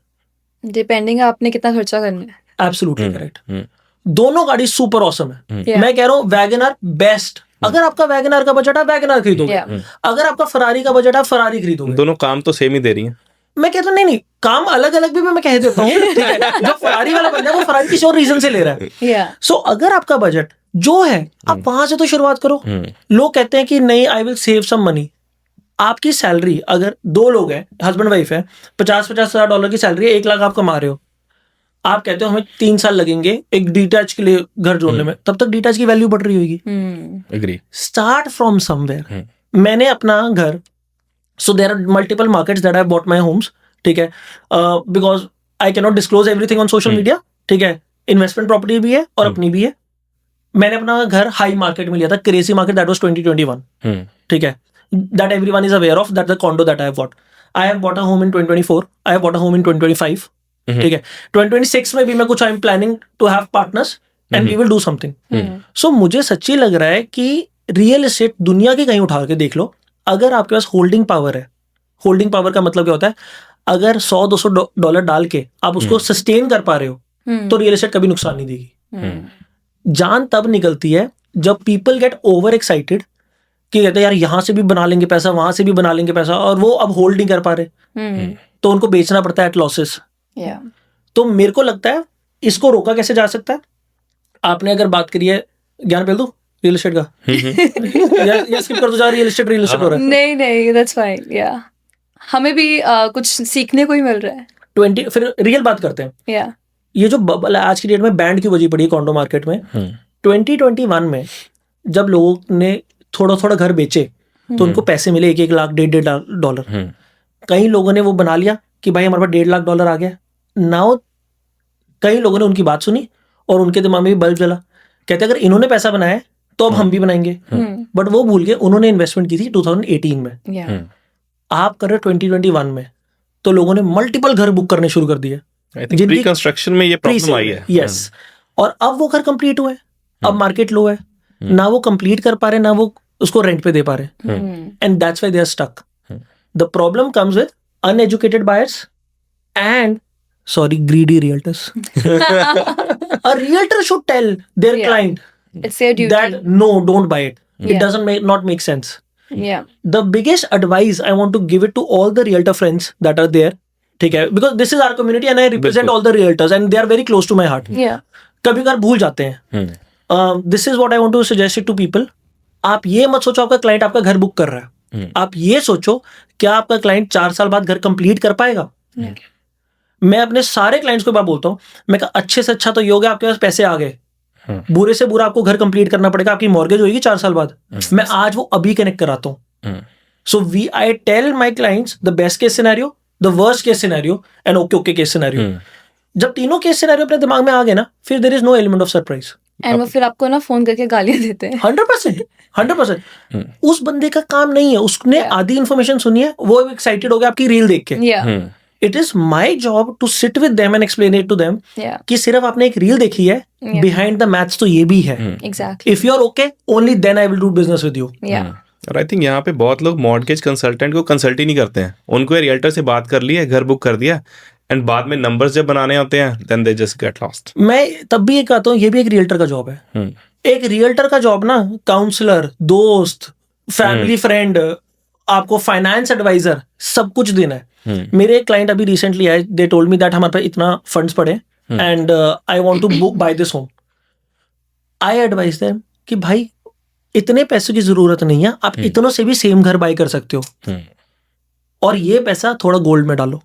डिपेंडिंग है आपने कितना खर्चा करना है। Absolutely correct. दोनों गाड़ी सुपर ऑसम है। Yeah. मैं कह रहा हूँ वैगनर बेस्ट। अगर आपका वैगनर का बजट है वैगनर खरीदोगे, Yeah. अगर आपका फरारी का बजट है फरारी खरीदोगे। दोनों काम तो सेम ही दे रही हैं। मैं कहता हूँ नहीं काम अलग अलग भी मैं कह देता हूँ, ठीक है। जो फरारी वाला बंदा है वो फरारी किसी और रीजन से ले रहा है। Yeah. सो अगर आपका बजट जो है आप वहां से तो शुरुआत करो। लोग कहते हैं कि नहीं I will save some money. आपकी सैलरी अगर 2 लोग हैं, हस्बैंड वाइफ है, $50,000 की सैलरी है, 1 लाख आप कमा रहे हो, आप कहते हो हमें 3 साल लगेंगे एक डिटैच के लिए घर जोड़ने में, तब तक डिटैच की वैल्यू बढ़ रही होगी। एग्री। Start from somewhere. मैंने अपना घर, so there are multiple markets that I bought my homes, ठीक है, because I can not disclose everything on social media, ठीक है। इन्वेस्टमेंट प्रॉपर्टी भी है और अपनी भी है। मैंने अपना घर हाई मार्केट में लिया था, क्रेजी मार्केट, दैट वाज 2021, ठीक है। That everyone is aware of, that the condo that I have bought. I have bought a home in 2024, I have bought a home in 2025, ठीक है। 2026 में भी मैं कुछ I am planning to have partners and we will do something. So मुझे सच्ची लग रहा है कि रियल एस्टेट दुनिया की कहीं उठा के देख लो, अगर आपके पास होल्डिंग पावर है। होल्डिंग पावर का मतलब क्या होता है? अगर $100-200 डाल के आप उसको सस्टेन कर पा रहे हो तो रियल एस्टेट कभी नुकसान नहीं देगी। जान तब निकलती है जब पीपल गेट ओवर एक्साइटेड कि कहते हैं यार यहाँ से भी बना लेंगे पैसा, वहां से भी बना लेंगे पैसा, और वो अब होल्ड नहीं कर पा रहे तो उनको बेचना पड़ता है एट लॉसेस। तो मेरे को लगता है इसको रोका कैसे जा सकता है? आपने अगर बात करी है, ज्ञान पहल दो रियल एस्टेट का या स्किप कर दो, जा रियल एस्टेट हो रहा है। नहीं दैट्स फाइन। या हमें भी कुछ सीखने को ही मिल रहा है। 20 फिर रियल बात करते हैं। या ये जो बबल है आज की डेट में बैंड की वजह पड़ी है कॉन्डो मार्केट में। 2021 में जब लोगों ने थोड़ा थोड़ा घर बेचे तो उनको पैसे मिले 1 लाख $1.5 कई लोगों ने वो बना लिया कि भाई हमारे पास $1.5 आ गया। नाउ कई लोगों ने उनकी बात सुनी और उनके दिमाग में भी बल्ब जला, कहते अगर इन्होंने पैसा बनाया है तो अब हम भी बनाएंगे। बट वो भूल गए उन्होंने इन्वेस्टमेंट की थी 2018 में। आप कर रहे 2021 में, तो लोगों ने मल्टीपल घर बुक करने शुरू कर दिए। प्री कंस्ट्रक्शन में ये प्रॉब्लम आई है। यस, और अब वो घर कंप्लीट हुए, अब मार्केट लो है, ना वो कंप्लीट कर पा रहे, ना वो उसको रेंट पे दे पा रहे, and that's why they are stuck. The problem comes with uneducated buyers and greedy realtors. A realtor should tell their client it's their duty that no, don't buy it. It doesn't not make sense. Yeah. The biggest advice I want to give it to all the realtor friends that are there, ठीक है, because this is our community and I represent all the realtors and they are very close to my heart. Yeah. कभी कभार भूल जाते हैं. This is what I want to suggest it to people. आप ये मत सोचो आपका क्लाइंट आपका घर बुक कर रहा है. आप ये सोचो क्या आपका क्लाइंट 4 साल बाद घर कंप्लीट कर पाएगा. मैं अपने सारे क्लाइंट्स को बात बोलता हूँ, मैं कहा अच्छे से अच्छा तो ये हो गया आपके पास पैसे आ गए, बुरे से बुरा आपको घर कंप्लीट करना पड़ेगा, आपकी मॉर्गेज होगी 4 साल बाद. मैं आज वो अभी कनेक्ट कराता हूँ. So I tell my clients the best case scenario, the worst case scenario and okay case scenario. जब तीनों केस सिनेरियो अपने दिमाग में आ गए ना, फिर there is no element of surprise. And वो फिर आपको ना फोन करके गालियां देते हैं. 100%. उस बंदे का काम नहीं है, उसने आधी इन्फॉर्मेशन सुनी है, वो एक्साइटेड हो गया आपकी रील देख के. Yeah. It is my job to sit with them and explain it to them Yeah. कि सिर्फ आपने एक रील देखी है, Yeah. बिहाइंड द मैथ्स तो ये भी है. Exactly. If you are okay only then I will do business with you. Yeah. और आई थिंक यहाँ पे बहुत लोग मॉर्गेज कंसल्टेंट को कंसल्ट ही नहीं करते हैं. उनको रियल्टर से बात कर लिया, घर बुक कर दिया, एंड बाद में नंबर्स जब बनाने होते हैं then they just get lost. मैं तब भी ये कहता हूँ, ये भी एक रियल्टर का जॉब है. एक रियल्टर का जॉब ना, काउंसलर, दोस्त, फैमिली फ्रेंड, आपको फाइनेंस एडवाइजर, सब कुछ देना है. मेरे एक क्लाइंट अभी रिसेंटली आए, दे टोल्ड मी दैट हमारे पास इतना फंड्स पड़े and I want to book buy this home. I advise them कि भाई इतने पैसों की जरूरत नहीं है, आप इतनों से भी सेम घर बाय कर सकते हो. और ये पैसा थोड़ा गोल्ड में डालो,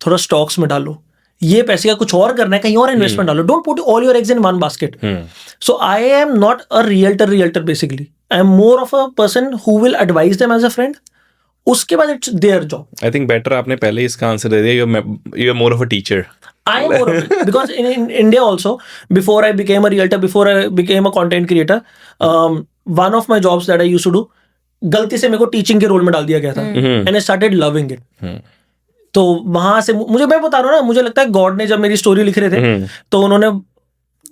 थोड़ा स्टॉक्स में डालो, ये पैसे का कुछ और करना है कहीं और इन्वेस्टमेंट डालो. Don't put all your eggs in one basket. So I am not a realtor basically. I am more of a person who will advise them as a friend. उसके बाद it's their job. I think better आपने पहले ही इसका answer दे दिया. You are more of a teacher. I am more of it. Because in India also, before I became a realtor, before I became a content creator, one of my jobs that I used to do, गलती से मेरे को teaching के role में डाल दिया गया था. And I started loving it. तो वहां से मैं बता रहा हूँ ना, मुझे लगता है गॉड ने जब मेरी स्टोरी लिख रहे थे तो उन्होंने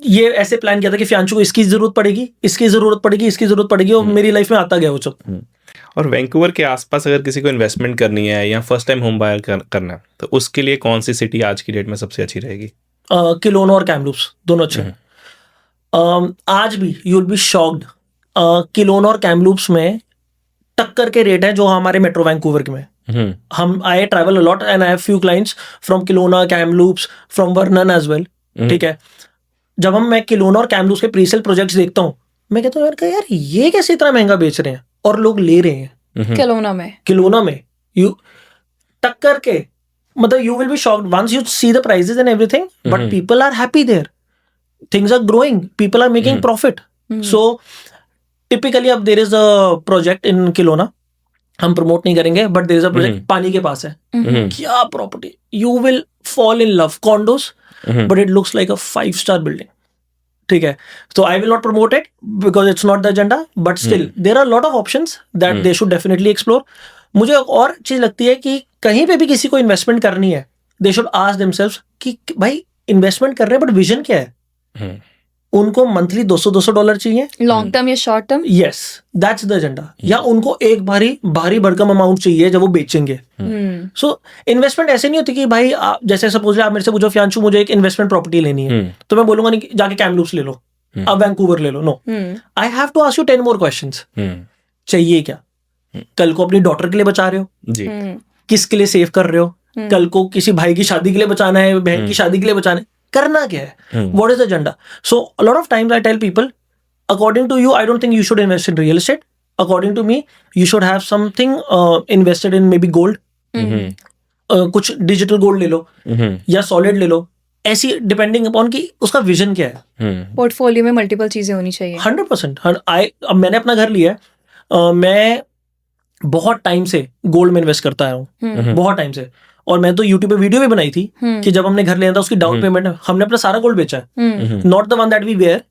ये ऐसे प्लान किया था कि फियांशु को इसकी जरूरत पड़ेगी, इसकी जरूरत पड़ेगी, इसकी जरूरत पड़ेगी, और मेरी लाइफ में आता गया वो सब. और वैंकूवर के आसपास अगर किसी को इन्वेस्टमेंट करनी है या फर्स्ट टाइम होम बायर करना है तो उसके लिए कौन सी सिटी आज की डेट में सबसे अच्छी रहेगी? किलोना और कैमलूप्स दोनों अच्छे हैं. आज भी यू विल बी शॉक्ड, किलोना और कैमलूप्स में टक्कर के रेट है जो हमारे मेट्रो वैंकूवर के में. हम I travel a lot and I have few clients from Kelowna, Kamloops, from Vernon as well. ठीक है, जब मैं किलोना और कैमलूप्स के प्रीसेल प्रोजेक्ट्स देखता हूँ, मैं कहता हूँ यार ये कैसे इतना महंगा बेच रहे हैं और लोग ले रहे हैं. किलोना में यू टक्कर के, मतलब you will be shocked once you see the prices and everything, but people are happy there, things are growing, people are making profit. So typically अब there is a project in Kelowna, हम promote नहीं करेंगे, but there is a project पानी के पास है. क्या property, you will fall in love. Condos, but it looks like a 5-star building. ठीक है, तो I will not promote it because it's not the agenda, but still there are lot of options that they should definitely explore. मुझे एक और चीज लगती है कि कहीं पे भी किसी को इन्वेस्टमेंट करनी है, दे शुड आस्क देमसेल्व्स कि भाई इन्वेस्टमेट कर रहे हैं बट विजन क्या है. उनको मंथली $200 चाहिए, लॉन्ग टर्म या short term? Yes, that's the agenda. या उनको एक भारी भरकम अमाउंट चाहिए जब वो बेचेंगे. सो इन्वेस्टमेंट ऐसे नहीं होती कि भाई जैसे सपोज आप मेरे से पूछो फियांशु मुझे एक इन्वेस्टमेंट प्रॉपर्टी लेनी है, तो मैं बोलूंगा नहीं जाके कैमलूप्स ले लो, अब वैंकूवर ले लो. No, I have to ask you 10 more questions. चाहिए क्या? कल को अपनी डॉटर के लिए बचा रहे हो जी, किसके लिए सेव कर रहे हो? कल को किसी भाई की शादी के लिए बचाना है, बहन की शादी के लिए बचाना है, करना क्या है? What is the agenda? So a lot of times I tell people, according to you I don't think you should invest in real estate. According to me you should have something invested in maybe gold, कुछ digital gold ले लो या solid ले लो, ऐसी depending upon कि उसका vision क्या है. पोर्टफोलियो में मल्टीपल चीजें होनी चाहिए. 100%. अब मैंने अपना घर लिया है, मैं बहुत टाइम से गोल्ड में इन्वेस्ट करता आया हूँ, बहुत टाइम से. और मैं तो यूट्यूब पे वीडियो भी बनाई थी कि जब हमने घर लिया था उसकी डाउन पेमेंट हमने अपना सारा गोल्ड बेचा है. Not the one that we wear,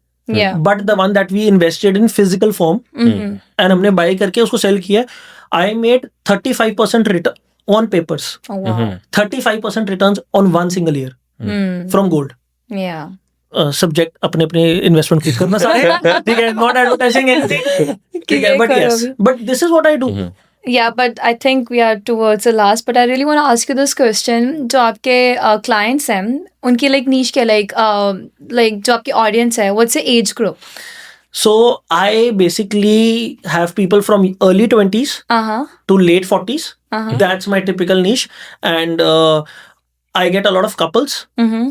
but the one that we invested in physical form, and हमने बाय करके उसको सेल किया. I made 35% return on papers, 35% returns on one single year from gold. Subject अपने अपने investment खुद करना सारे, ठीक है, नॉट एडवर्टाइजिंग एनीथिंग, ठीक है, but yes, but this is what I do. Yeah, but I think we are towards the last. But I really want to ask you this question. जो आपके clients हैं, उनकी like niche क्या, like जो आपकी audience है, what's the age group? So I basically have people from early 20s to late 40s. That's my typical niche, and I get a lot of couples,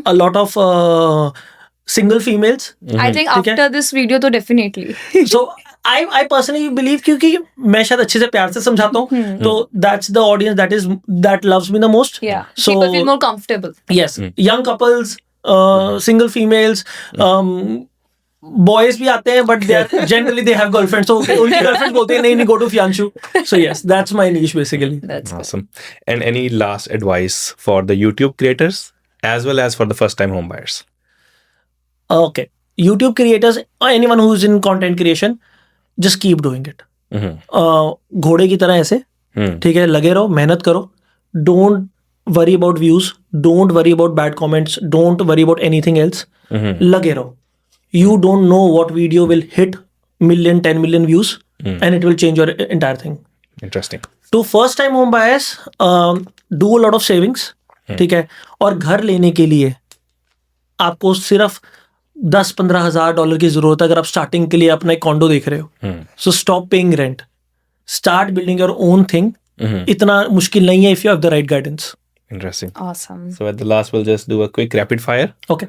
a lot of single females. I think ठीक है? after this video तो definitely. So I personally believe क्योंकि मैं शायद अच्छे से प्यार से समझाता हूँ, तो that's the audience that loves me the most. Yeah. So People feel more comfortable. yes, young couples, single females, boys भी आते हैं, but they are generally they have girlfriends. So उनकी girlfriends बोलते हैं नहीं go to Fianshu. So yes, that's my niche basically. That's good. Awesome. And any last advice for the YouTube creators as well as for the first time home buyers? Okay, YouTube creators or anyone who is in content creation, just keep doing it. घोड़े की तरह ऐसे, ठीक है, लगे रहो, मेहनत करो. Don't worry about views. Don't worry about bad comments. Don't worry about anything else. लगे रहो. You don't know what video will hit 1 million, 10 million views, and it will change your entire thing. Interesting. To first time home buyers, do a lot of savings, ठीक है, और घर लेने के लिए आपको सिर्फ 10-15 हजार डॉलर की जरूरत है अगर आप स्टार्टिंग के लिए अपना एक कॉन्डो देख रहे हो. So stop paying rent, start building your own thing. इतना मुश्किल नहीं है if you have the right guidance. Interesting. Awesome. So at the last, we'll just do a quick rapid fire. Okay.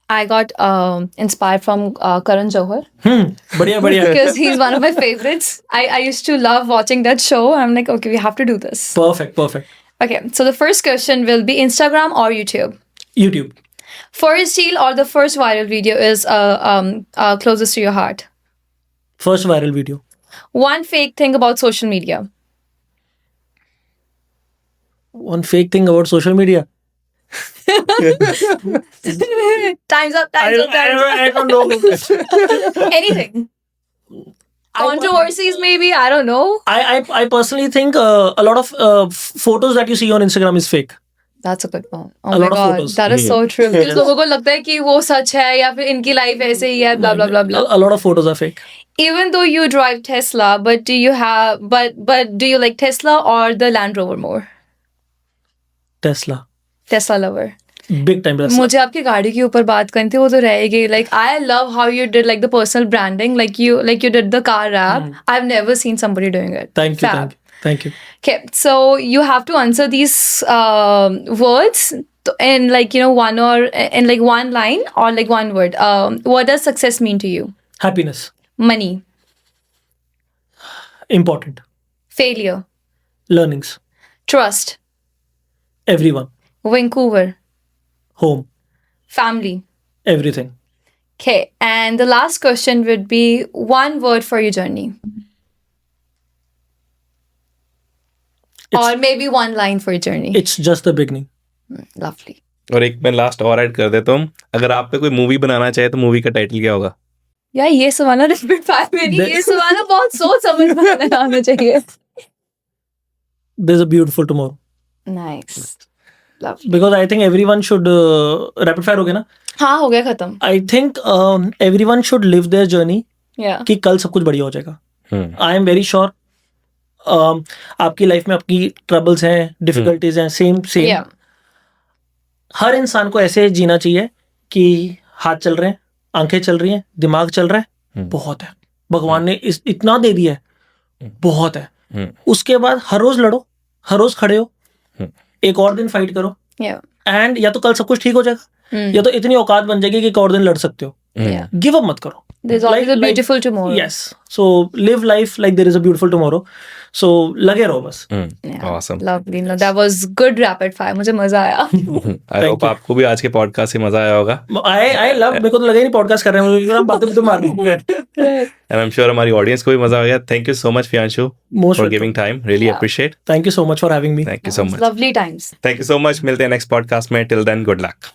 I got inspired from Karan Johar बढ़िया बढ़िया. because he's one of my favorites. I used to love watching that show. I'm like, okay, we have to do this. Perfect. Okay, so the first question will be Instagram or YouTube. YouTube. First deal or the first viral video is closest to your heart. First viral video. One fake thing about social media. One fake thing about social media. Time's up. I don't know. Anything. Controversies, maybe. I don't know. I personally think a lot of photos that you see on Instagram is fake. That's a good one. A Oh my lot of god, photos. that is so true. Because लोगों को लगता है कि वो सच है या फिर इनकी लाइफ ऐसे ही है, blah blah blah blah. A lot of photos are fake. Even though you drive Tesla, but do you have but do you like Tesla or the Land Rover more? Tesla. Tesla lover. Big time Tesla. मुझे आपकी गाड़ी के ऊपर बात करनी थी, वो तो रहेगी. Like I love how you did like the personal branding, like you did the car wrap. I've never seen somebody doing it. Thank you, Fab. thank you. Okay, so you have to answer these words in like one or in like one line or like one word. What does success mean to you? Happiness. Money, Important. failure, Learnings. trust, Everyone. Vancouver, Home. family. Everything. Okay, and the last question would be one word for your journey. Or maybe one line for your journey. It's just the beginning. Lovely. और एक मैं last और add कर देता हूँ, अगर आप पे कोई मूवी बनाना चाहे तो मूवी का टाइटल क्या होगा? यार ये सवाल ना रैपिड फायर में नहीं, ये सवाल ना बहुत सोच समझ कर लगाना चाहिए. There's a beautiful tomorrow. Nice. Lovely. Because I think everyone should rapid fire हो गया ना. हाँ हो गया खत्म. I think everyone should live their journey Yeah. कि कल सब कुछ बढ़िया हो जाएगा. I am very sure. आपकी लाइफ में आपकी ट्रबल्स हैं, डिफिकल्टीज हैं, सेम Yeah. हर इंसान को ऐसे जीना चाहिए कि हाथ चल रहे हैं, आंखें चल रही हैं, दिमाग चल रहा है, बहुत है. भगवान ने इतना दे दिया है, बहुत है. उसके बाद हर रोज लड़ो, हर रोज खड़े हो, एक और दिन फाइट करो, Yeah. एंड या तो कल सब कुछ ठीक हो जाएगा, या तो इतनी औकात बन जाएगी कि एक और दिन लड़ सकते हो. Yeah. गिव अप मत करो. There's always a beautiful tomorrow. Yes. So live life like there is a beautiful tomorrow. So लगे रहो बस. Yeah. Awesome. Lovely. No, that was good rapid fire. मुझे मजा आया. I hope आपको भी आज के पॉडकास्ट से मजा आया होगा. I love, मेरे को तो लगा ही नहीं पॉडकास्ट कर रहे हैं, मुझे बातें तो मार रही हैं. And I'm sure हमारी ऑडियंस को भी मजा आ गया. Thank you so much Fianshu Most for welcome. giving time. Really Yeah. appreciate. Thank you so much for having me. Thank you so much. Lovely times. Thank you so much. मिलते हैं next podcast में. Till then, good luck.